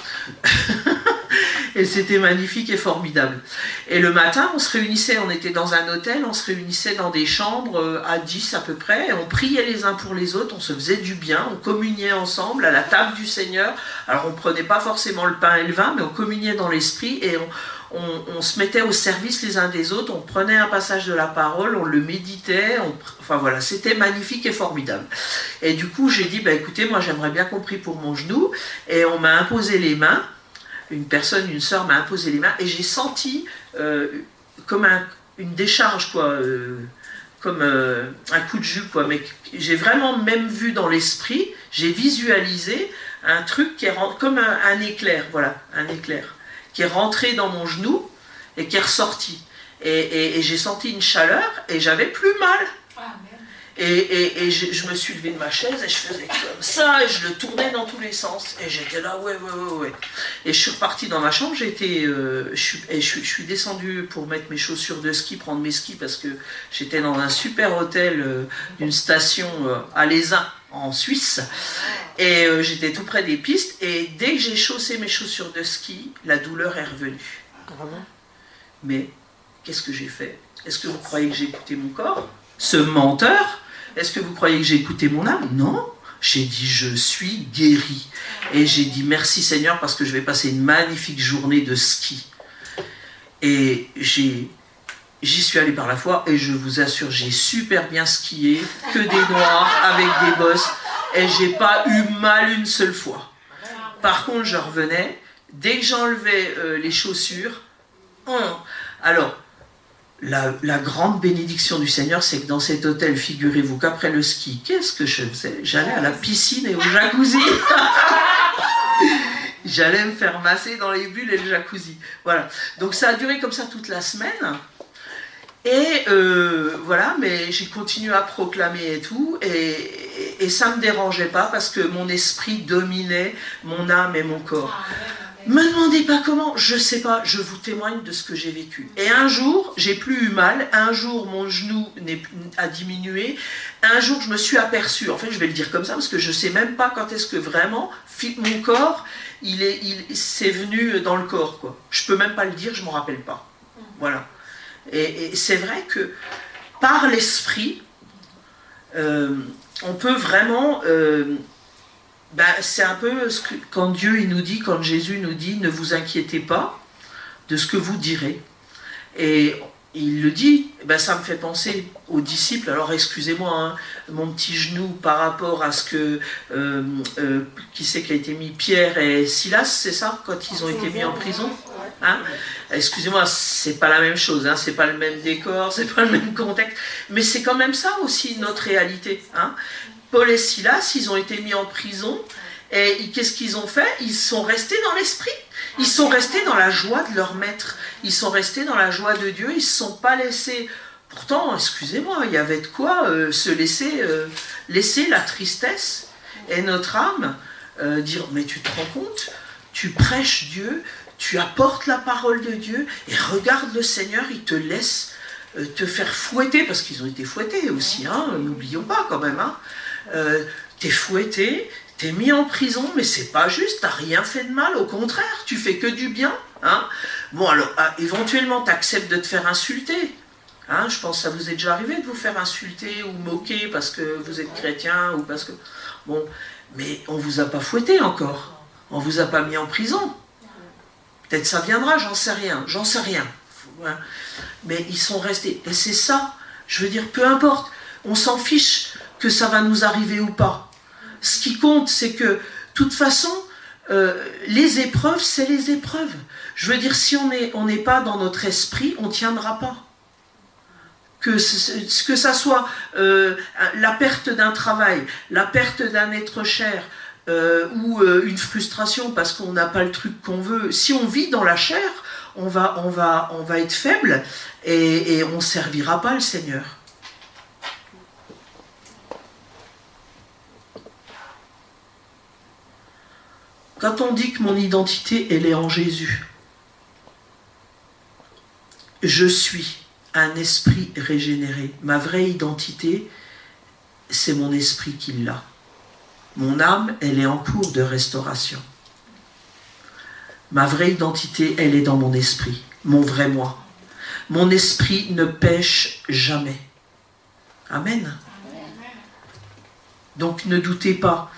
A: Et c'était magnifique et formidable. Et le matin, on se réunissait, on était dans un hôtel, on se réunissait dans des chambres à 10 à peu près, et on priait les uns pour les autres, on se faisait du bien, on communiait ensemble à la table du Seigneur. Alors on ne prenait pas forcément le pain et le vin, mais on communiait dans l'esprit, et on se mettait au service les uns des autres, on prenait un passage de la parole, on le méditait, enfin voilà, c'était magnifique et formidable. Et du coup, j'ai dit, écoutez, moi j'aimerais bien qu'on prie pour mon genou, et on m'a imposé les mains. Une sœur m'a imposé les mains, et j'ai senti comme une décharge, quoi, comme un coup de jus, quoi. Mais j'ai vraiment même vu dans l'esprit, j'ai visualisé un truc qui est comme un éclair, voilà, un éclair, qui est rentré dans mon genou et qui est ressorti. Et j'ai senti une chaleur, et j'avais plus mal. Et je me suis levé de ma chaise, et je faisais comme ça, et je le tournais dans tous les sens. Et j'étais là, ouais. Et je suis reparti dans ma chambre, je suis descendu pour mettre mes chaussures de ski, prendre mes skis, parce que j'étais dans un super hôtel d'une station à l'Aisin, en Suisse. Et j'étais tout près des pistes, et dès que j'ai chaussé mes chaussures de ski, la douleur est revenue. Mais qu'est-ce que j'ai fait? Est-ce que vous croyez que j'ai écouté mon corps? Ce menteur? Est-ce que vous croyez que j'ai écouté mon âme? Non. J'ai dit, je suis guéri. Et j'ai dit, merci Seigneur, parce que je vais passer une magnifique journée de ski. Et j'y suis allé par la foi, et je vous assure, j'ai super bien skié, que des noirs, avec des bosses, et j'ai pas eu mal une seule fois. Par contre, je revenais, dès que j'enlevais les chaussures, alors, la grande bénédiction du Seigneur, c'est que dans cet hôtel, figurez-vous qu'après le ski, qu'est-ce que je faisais? J'allais à la piscine et au jacuzzi. J'allais me faire masser dans les bulles et le jacuzzi. Voilà. Donc ça a duré comme ça toute la semaine. Et voilà, mais j'ai continué à proclamer et tout. Et ça ne me dérangeait pas, parce que mon esprit dominait mon âme et mon corps. Me demandez pas comment, je sais pas, je vous témoigne de ce que j'ai vécu. Et un jour, j'ai plus eu mal, un jour mon genou a diminué, un jour je me suis aperçue, en fait je vais le dire comme ça, parce que je sais même pas quand est-ce que vraiment mon corps, c'est venu dans le corps, quoi. Je peux même pas le dire, je m'en rappelle pas. Voilà. Et c'est vrai que par l'esprit, on peut vraiment... c'est un peu quand Jésus nous dit, ne vous inquiétez pas de ce que vous direz. Et il le dit, ça me fait penser aux disciples. Alors excusez-moi, hein, mon petit genou par rapport à ce que qui c'est qui a été mis, Pierre et Silas, c'est ça, quand ils ont été mis en prison, hein? Excusez-moi, c'est pas la même chose, hein, c'est pas le même décor, c'est pas le même contexte, mais c'est quand même ça aussi notre réalité, hein. Paul et Silas, ils ont été mis en prison, et qu'est-ce qu'ils ont fait? Ils sont restés dans l'esprit, ils sont restés dans la joie de leur maître, ils sont restés dans la joie de Dieu, ils ne se sont pas laissés... Pourtant, excusez-moi, il y avait de quoi se laisser la tristesse, et notre âme dire, mais tu te rends compte, tu prêches Dieu, tu apportes la parole de Dieu, et regarde le Seigneur, il te laisse te faire fouetter, parce qu'ils ont été fouettés aussi, hein, n'oublions pas quand même, hein. T'es fouetté, t'es mis en prison, mais c'est pas juste, t'as rien fait de mal, au contraire, tu fais que du bien, hein. Bon alors, éventuellement t'acceptes de te faire insulter, hein, je pense que ça vous est déjà arrivé de vous faire insulter ou moquer parce que vous êtes chrétien ou parce que... Bon, mais on vous a pas fouetté encore, on vous a pas mis en prison. Peut-être ça viendra, j'en sais rien. Mais ils sont restés. Et c'est ça, je veux dire, peu importe, on s'en fiche que ça va nous arriver ou pas. Ce qui compte, c'est que, de toute façon, les épreuves, c'est les épreuves. Je veux dire, si on n'est pas dans notre esprit, on ne tiendra pas. Que ça soit la perte d'un travail, la perte d'un être cher, ou une frustration parce qu'on n'a pas le truc qu'on veut. Si on vit dans la chair, on va être faible et on ne servira pas le Seigneur. Quand on dit que mon identité, elle est en Jésus, je suis un esprit régénéré. Ma vraie identité, c'est mon esprit qui l'a. Mon âme, elle est en cours de restauration. Ma vraie identité, elle est dans mon esprit, mon vrai moi. Mon esprit ne pêche jamais. Amen. Donc ne doutez pas.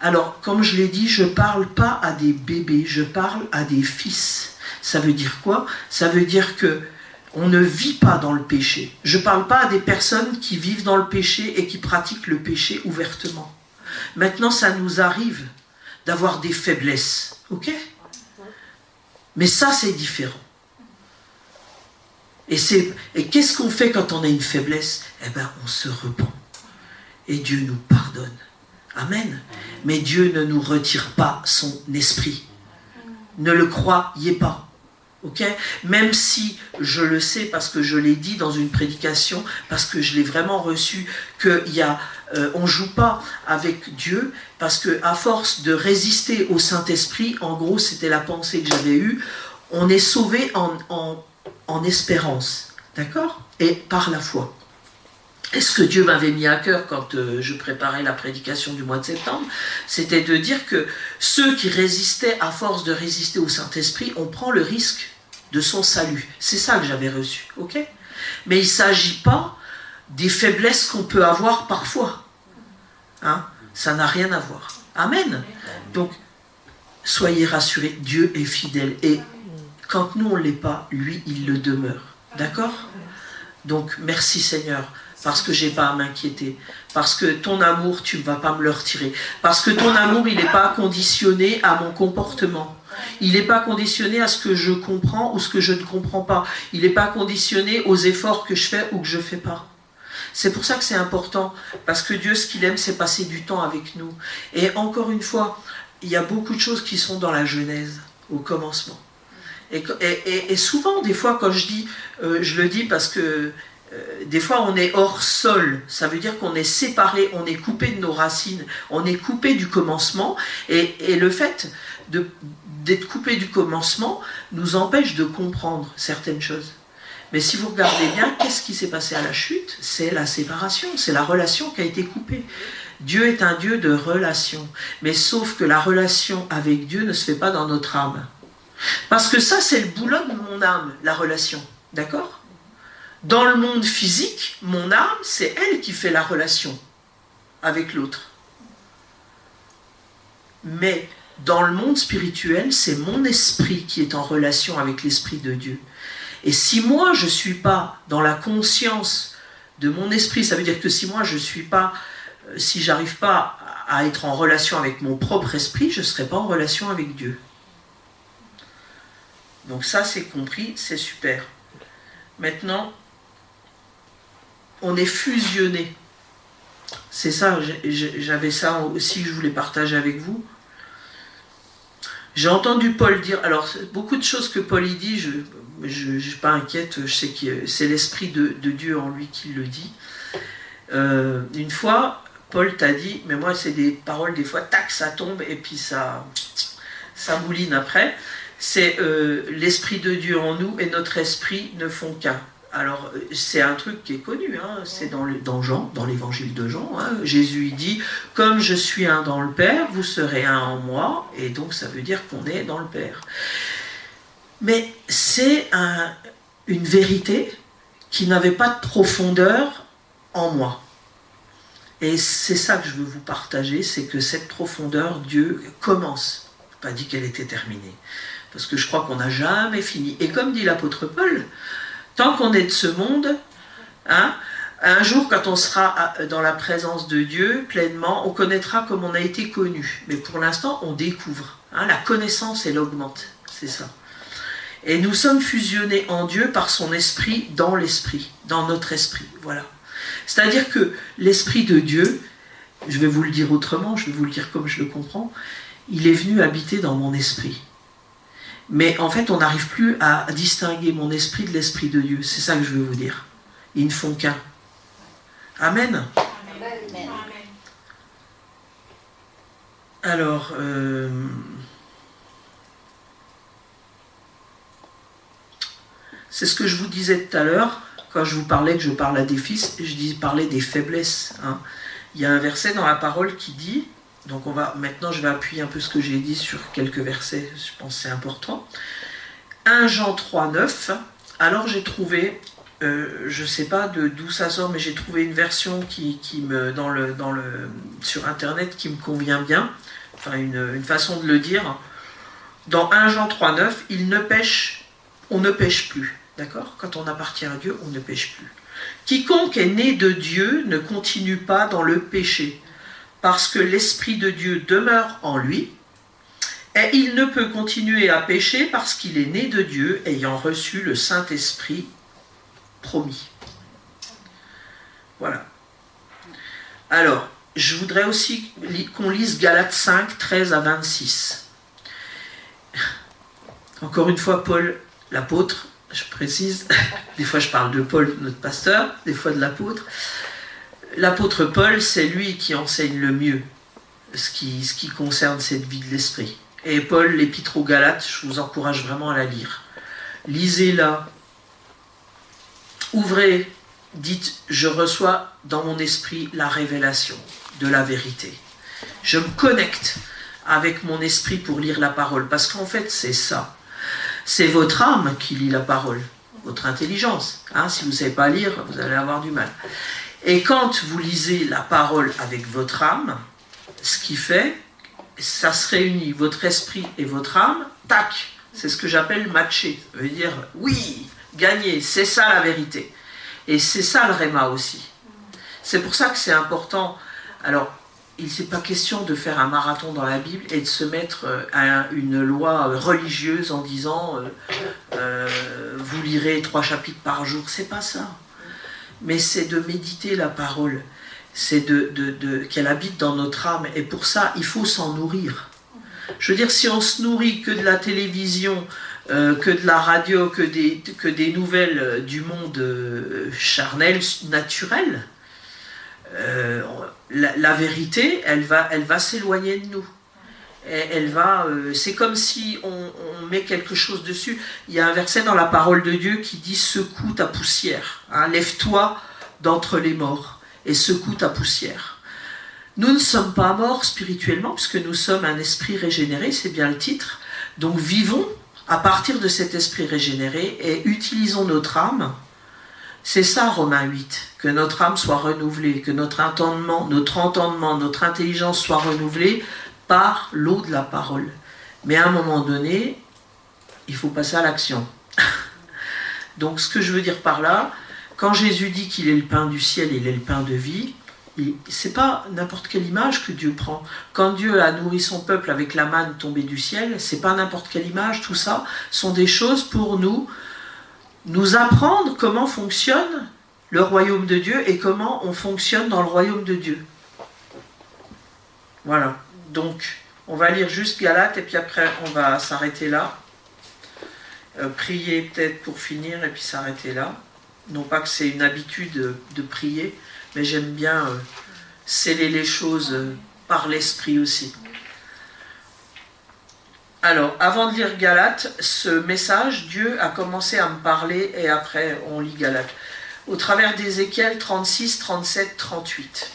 A: Alors, comme je l'ai dit, je ne parle pas à des bébés, je parle à des fils. Ça veut dire quoi? Ça veut dire que on ne vit pas dans le péché. Je ne parle pas à des personnes qui vivent dans le péché et qui pratiquent le péché ouvertement. Maintenant, ça nous arrive d'avoir des faiblesses, ok? Mais ça, c'est différent. Et qu'est-ce qu'on fait quand on a une faiblesse? Eh bien, on se repent. Et Dieu nous pardonne. Amen. Mais Dieu ne nous retire pas son esprit. Ne le croyez pas. Ok? Même si je le sais parce que je l'ai dit dans une prédication, parce que je l'ai vraiment reçu, on ne joue pas avec Dieu, parce qu'à force de résister au Saint-Esprit, en gros c'était la pensée que j'avais eue, on est sauvé en espérance, d'accord? Et par la foi. Et ce que Dieu m'avait mis à cœur quand je préparais la prédication du mois de septembre, c'était de dire que ceux qui résistaient, à force de résister au Saint-Esprit, on prend le risque de son salut. C'est ça que j'avais reçu, ok? Mais il ne s'agit pas des faiblesses qu'on peut avoir parfois. Hein? Ça n'a rien à voir. Amen. Donc, soyez rassurés, Dieu est fidèle. Et quand nous, on ne l'est pas, lui, il le demeure. D'accord? Donc, merci Seigneur. Parce que je n'ai pas à m'inquiéter. Parce que ton amour, tu ne vas pas me le retirer. Parce que ton amour, il n'est pas conditionné à mon comportement. Il n'est pas conditionné à ce que je comprends ou ce que je ne comprends pas. Il n'est pas conditionné aux efforts que je fais ou que je ne fais pas. C'est pour ça que c'est important. Parce que Dieu, ce qu'il aime, c'est passer du temps avec nous. Et encore une fois, il y a beaucoup de choses qui sont dans la Genèse, au commencement. Et souvent, des fois, quand je dis, je le dis parce que des fois on est hors sol, ça veut dire qu'on est séparé, on est coupé de nos racines, on est coupé du commencement, et le fait d'être coupé du commencement nous empêche de comprendre certaines choses. Mais si vous regardez bien, qu'est-ce qui s'est passé à la chute? C'est la séparation, c'est la relation qui a été coupée. Dieu est un Dieu de relation, mais sauf que la relation avec Dieu ne se fait pas dans notre âme. Parce que ça, c'est le boulot de mon âme, la relation, d'accord? Dans le monde physique, mon âme, c'est elle qui fait la relation avec l'autre. Mais dans le monde spirituel, c'est mon esprit qui est en relation avec l'esprit de Dieu. Et si moi, je ne suis pas dans la conscience de mon esprit, ça veut dire que si moi, si j'arrive pas à être en relation avec mon propre esprit, je ne serai pas en relation avec Dieu. Donc ça, c'est compris, c'est super. Maintenant, on est fusionné. C'est ça, j'avais ça aussi, je voulais partager avec vous. J'ai entendu Paul dire, alors beaucoup de choses que Paul y dit, je ne suis pas inquiète, je sais que c'est l'Esprit de Dieu en lui qui le dit. Une fois, Paul t'a dit, mais moi c'est des paroles, des fois, tac, ça tombe et puis ça mouline après. C'est l'Esprit de Dieu en nous et notre esprit ne font qu'un. Alors, c'est un truc qui est connu, hein, c'est dans Jean, dans l'évangile de Jean. Hein, Jésus il dit, comme je suis un dans le Père, vous serez un en moi, et donc ça veut dire qu'on est dans le Père. Mais c'est une vérité qui n'avait pas de profondeur en moi. Et c'est ça que je veux vous partager, c'est que cette profondeur, Dieu commence. Je n'ai pas dit qu'elle était terminée, parce que je crois qu'on n'a jamais fini. Et comme dit l'apôtre Paul, tant qu'on est de ce monde, hein, un jour quand on sera dans la présence de Dieu pleinement, on connaîtra comme on a été connu. Mais pour l'instant, on découvre. Hein, la connaissance, elle augmente. C'est ça. Et nous sommes fusionnés en Dieu par son esprit, dans notre esprit. Voilà. C'est-à-dire que l'esprit de Dieu, je vais vous le dire autrement, je vais vous le dire comme je le comprends, il est venu habiter dans mon esprit. Mais en fait, on n'arrive plus à distinguer mon esprit de l'esprit de Dieu. C'est ça que je veux vous dire. Ils ne font qu'un. Amen.
B: Amen.
A: Alors, c'est ce que je vous disais tout à l'heure, quand je vous parlais que je parle à des fils, je parlais des faiblesses. Hein. Il y a un verset dans la parole qui dit, donc maintenant je vais appuyer un peu ce que j'ai dit sur quelques versets, je pense que c'est important. 1 Jean 3, 9, alors j'ai trouvé, je ne sais pas d'où ça sort, mais j'ai trouvé une version sur internet qui me convient bien, enfin une façon de le dire. Dans 1 Jean 3, 9, on ne pêche plus. D'accord ? Quand on appartient à Dieu, on ne pêche plus. Quiconque est né de Dieu ne continue pas dans le péché, parce que l'Esprit de Dieu demeure en lui, et il ne peut continuer à pécher parce qu'il est né de Dieu, ayant reçu le Saint-Esprit promis. Voilà. Alors, je voudrais aussi qu'on lise Galates 5, 13 à 26. Encore une fois, Paul, l'apôtre, je précise, des fois je parle de Paul, notre pasteur, des fois de l'apôtre. L'apôtre Paul, c'est lui qui enseigne le mieux ce qui concerne cette vie de l'esprit. Et Paul, l'épître aux Galates, je vous encourage vraiment à la lire. Lisez-la, ouvrez, dites, je reçois dans mon esprit la révélation de la vérité. Je me connecte avec mon esprit pour lire la parole, parce qu'en fait c'est ça. C'est votre âme qui lit la parole, votre intelligence. Hein, si vous ne savez pas lire, vous allez avoir du mal. Et quand vous lisez la parole avec votre âme, ce qui fait, ça se réunit, votre esprit et votre âme, tac, c'est ce que j'appelle matcher. Ça veut dire, oui, gagner, c'est ça la vérité. Et c'est ça le réma aussi. C'est pour ça que c'est important. Alors, il n'est pas question de faire un marathon dans la Bible et de se mettre à une loi religieuse en disant vous lirez 3 chapitres par jour. C'est pas ça. Mais c'est de méditer la parole. C'est qu'elle habite dans notre âme. Et pour ça, il faut s'en nourrir. Je veux dire, si on se nourrit que de la télévision, que de la radio, que des nouvelles du monde charnel, naturel, la vérité, elle va s'éloigner de nous. C'est comme si on met quelque chose dessus. Il y a un verset dans la parole de Dieu qui dit « Secoue ta poussière, hein, lève-toi d'entre les morts et secoue ta poussière ». Nous ne sommes pas morts spirituellement puisque nous sommes un esprit régénéré, c'est bien le titre. Donc vivons à partir de cet esprit régénéré et utilisons notre âme. C'est ça Romains 8, que notre âme soit renouvelée, que notre entendement, notre intelligence soit renouvelée par l'eau de la parole. Mais à un moment donné, il faut passer à l'action. Donc ce que je veux dire par là, quand Jésus dit qu'il est le pain du ciel, il est le pain de vie, c'est pas n'importe quelle image que Dieu prend. Quand Dieu a nourri son peuple avec la manne tombée du ciel, c'est pas n'importe quelle image, tout ça sont des choses pour nous apprendre comment fonctionne le royaume de Dieu et comment on fonctionne dans le royaume de Dieu. Voilà. Donc, on va lire juste Galates et puis après, on va s'arrêter là. Prier peut-être pour finir et puis s'arrêter là. Non pas que c'est une habitude de prier, mais j'aime bien sceller les choses par l'esprit aussi. Alors, avant de lire Galates, ce message, Dieu a commencé à me parler et après on lit Galates. Au travers d'Ézéchiel 36, 37, 38.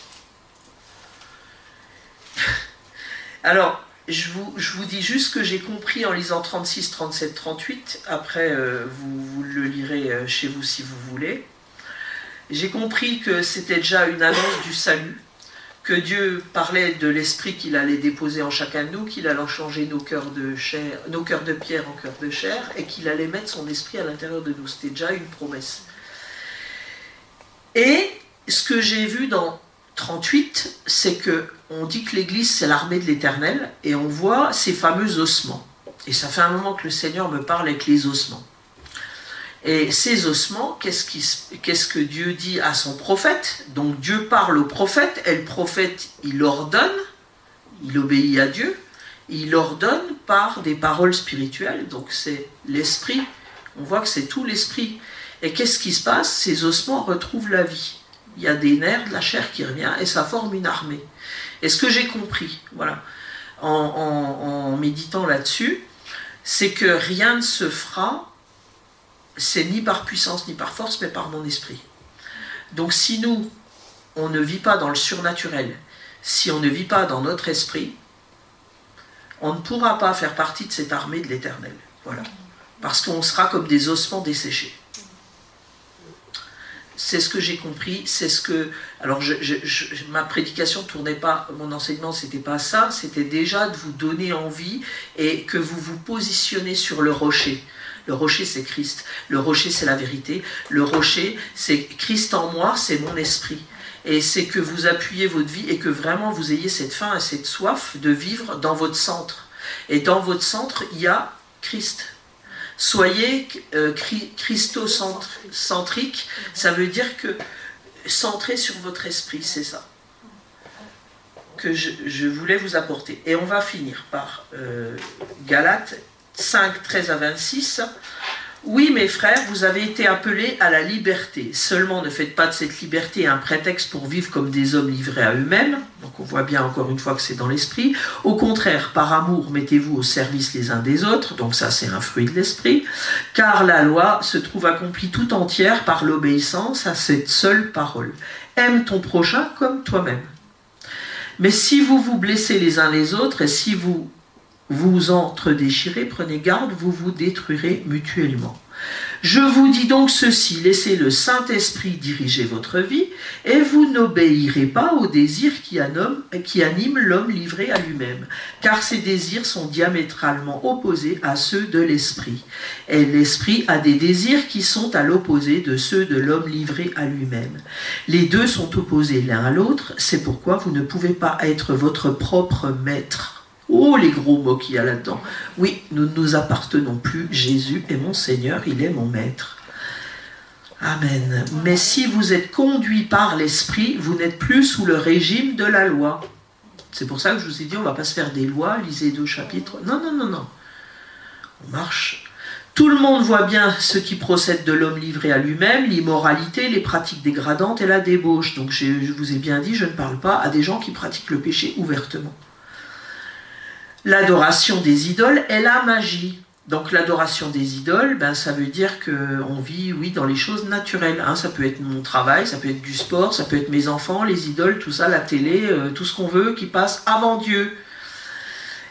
A: Alors, je vous dis juste ce que j'ai compris en lisant 36, 37, 38. Après, vous le lirez chez vous si vous voulez. J'ai compris que c'était déjà une annonce du salut, que Dieu parlait de l'esprit qu'il allait déposer en chacun de nous, qu'il allait changer nos cœurs de pierre en cœurs de chair, et qu'il allait mettre son esprit à l'intérieur de nous. C'était déjà une promesse. Et ce que j'ai vu dans 38, c'est qu'on dit que l'Église, c'est l'armée de l'Éternel, et on voit ces fameux ossements. Et ça fait un moment que le Seigneur me parle avec les ossements. Et ces ossements, qu'est-ce que Dieu dit à son prophète? Donc Dieu parle au prophète, et le prophète, il ordonne, il obéit à Dieu, il ordonne par des paroles spirituelles, donc c'est l'esprit, on voit que c'est tout l'esprit. Et qu'est-ce qui se passe? Ces ossements retrouvent la vie. Il y a des nerfs, de la chair qui revient, et ça forme une armée. Et ce que j'ai compris, voilà, en méditant là-dessus, c'est que rien ne se fera, c'est ni par puissance ni par force, mais par mon esprit. Donc si nous, on ne vit pas dans le surnaturel, si on ne vit pas dans notre esprit, on ne pourra pas faire partie de cette armée de l'Éternel. Voilà. Parce qu'on sera comme des ossements desséchés. C'est ce que j'ai compris, c'est ce que... Alors, ma prédication ne tournait pas, mon enseignement, c'était pas ça, c'était déjà de vous donner envie et que vous vous positionnez sur le rocher. Le rocher, c'est Christ. Le rocher, c'est la vérité. Le rocher, c'est Christ en moi, c'est mon esprit. Et c'est que vous appuyez votre vie et que vraiment vous ayez cette faim et cette soif de vivre dans votre centre. Et dans votre centre, il y a Christ. Soyez christocentrique, ça veut dire que centré sur votre esprit, c'est ça que je voulais vous apporter. Et on va finir par Galates 5, 13 à 26. Oui, mes frères, vous avez été appelés à la liberté. Seulement, ne faites pas de cette liberté un prétexte pour vivre comme des hommes livrés à eux-mêmes. Donc, on voit bien encore une fois que c'est dans l'esprit. Au contraire, par amour, mettez-vous au service les uns des autres. Donc, ça, c'est un fruit de l'esprit. Car la loi se trouve accomplie tout entière par l'obéissance à cette seule parole. Aime ton prochain comme toi-même. Mais si vous vous blessez les uns les autres et si vous vous entre-déchirez, prenez garde, vous vous détruirez mutuellement. Je vous dis donc ceci, laissez le Saint-Esprit diriger votre vie, et vous n'obéirez pas aux désirs qui animent l'homme livré à lui-même, car ces désirs sont diamétralement opposés à ceux de l'Esprit. Et l'Esprit a des désirs qui sont à l'opposé de ceux de l'homme livré à lui-même. Les deux sont opposés l'un à l'autre, c'est pourquoi vous ne pouvez pas être votre propre maître. Oh, les gros mots qu'il y a là-dedans. Oui, nous ne nous appartenons plus. Jésus est mon Seigneur, il est mon Maître. Amen. Mais si vous êtes conduits par l'Esprit, vous n'êtes plus sous le régime de la loi. C'est pour ça que je vous ai dit, on ne va pas se faire des lois, lisez 2 chapitres. Non. On marche. Tout le monde voit bien ce qui procède de l'homme livré à lui-même, l'immoralité, les pratiques dégradantes et la débauche. Donc je vous ai bien dit, je ne parle pas à des gens qui pratiquent le péché ouvertement. L'adoration des idoles est la magie. Donc l'adoration des idoles, ça veut dire qu'on vit, oui, dans les choses naturelles. Ça peut être mon travail, ça peut être du sport, ça peut être mes enfants, les idoles, tout ça, la télé, tout ce qu'on veut qui passe avant Dieu.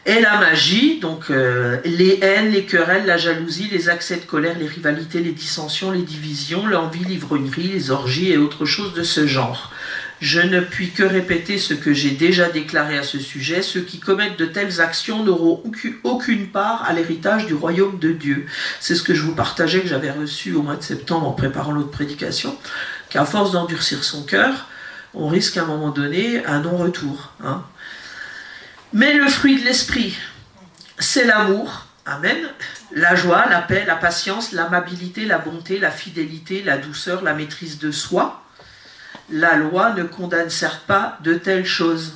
A: Et la magie, donc les haines, les querelles, la jalousie, les accès de colère, les rivalités, les dissensions, les divisions, l'envie, l'ivrognerie, les orgies et autres choses de ce genre. Je ne puis que répéter ce que j'ai déjà déclaré à ce sujet. Ceux qui commettent de telles actions n'auront aucune part à l'héritage du royaume de Dieu. C'est ce que je vous partageais, que j'avais reçu au mois de septembre en préparant l'autre prédication, qu'à force d'endurcir son cœur, on risque à un moment donné un non-retour. Mais le fruit de l'esprit, c'est l'amour, amen, la joie, la paix, la patience, l'amabilité, la bonté, la fidélité, la douceur, la maîtrise de soi. La loi ne condamne certes pas de telles choses.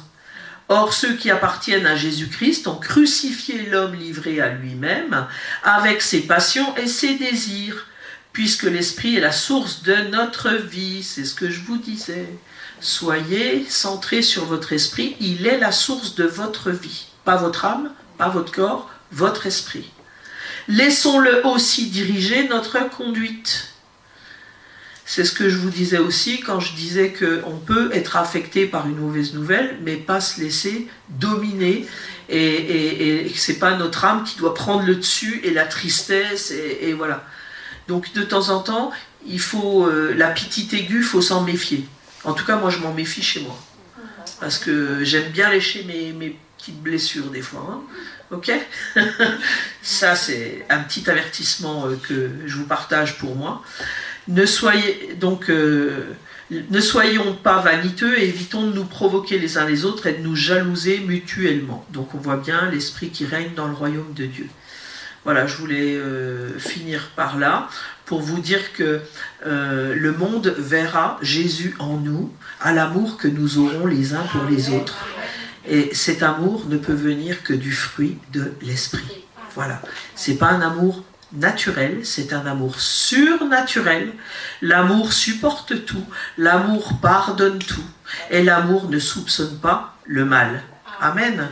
A: Or, ceux qui appartiennent à Jésus-Christ ont crucifié l'homme livré à lui-même avec ses passions et ses désirs. puisque l'esprit est la source de notre vie. C'est ce que je vous disais. Soyez centrés sur votre esprit, il est la source de votre vie. Pas votre âme, pas votre corps, votre esprit. Laissons-le aussi diriger notre conduite. C'est ce que je vous disais aussi quand je disais qu'on peut être affecté par une mauvaise nouvelle, mais pas se laisser dominer, et que ce n'est pas notre âme qui doit prendre le dessus, et la tristesse, et voilà. Donc de temps en temps, il faut la petite aiguë, il faut s'en méfier. En tout cas, moi je m'en méfie chez moi. Parce que j'aime bien lécher mes petites blessures des fois. Hein. Ok. Ça, c'est un petit avertissement que je vous partage pour moi. Ne soyons pas vaniteux et évitons de nous provoquer les uns les autres et de nous jalouser mutuellement. Donc on voit bien l'esprit qui règne dans le royaume de Dieu. Voilà, je voulais finir par là pour vous dire que le monde verra Jésus en nous, à l'amour que nous aurons les uns pour les autres. Et cet amour ne peut venir que du fruit de l'esprit. Voilà, c'est pas un amour naturel, c'est un amour surnaturel. L'amour supporte tout, l'amour pardonne tout, et l'amour ne soupçonne pas le mal. Amen.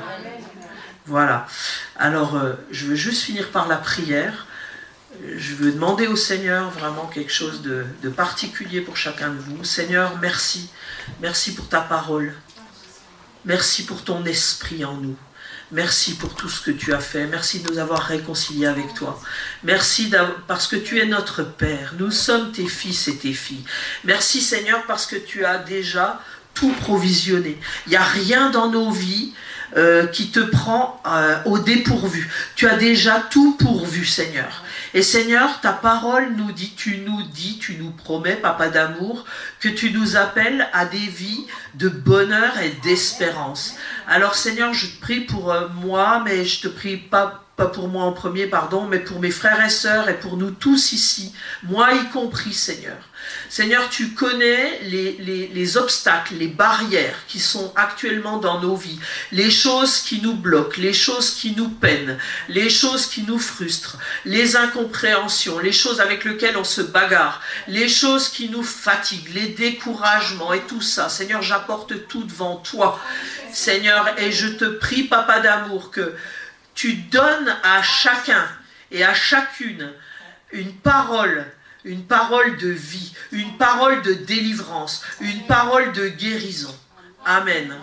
A: Voilà. Alors, je veux juste finir par la prière. Je veux demander au Seigneur vraiment quelque chose de particulier pour chacun de vous. Seigneur, merci. Merci pour ta parole. Merci pour ton esprit en nous. Merci pour tout ce que tu as fait. Merci de nous avoir réconciliés avec toi. Merci parce que tu es notre Père. Nous sommes tes fils et tes filles. Merci Seigneur parce que tu as déjà tout provisionné. Il n'y a rien dans nos vies qui te prend au dépourvu. Tu as déjà tout pourvu, Seigneur. Et Seigneur, ta parole nous dit, tu nous promets, Papa d'amour, que tu nous appelles à des vies de bonheur et d'espérance. Alors Seigneur, je te prie pour moi, mais je te prie pas pour moi en premier, pardon, mais pour mes frères et sœurs et pour nous tous ici, moi y compris, Seigneur. Seigneur, tu connais les obstacles, les barrières qui sont actuellement dans nos vies, les choses qui nous bloquent, les choses qui nous peinent, les choses qui nous frustrent, les incompréhensions, les choses avec lesquelles on se bagarre, les choses qui nous fatiguent, les découragements et tout ça. Seigneur, j'apporte tout devant toi, Seigneur, et je te prie, Papa d'amour, que tu donnes à chacun et à chacune une parole de vie, une parole de délivrance, une parole de guérison. Amen.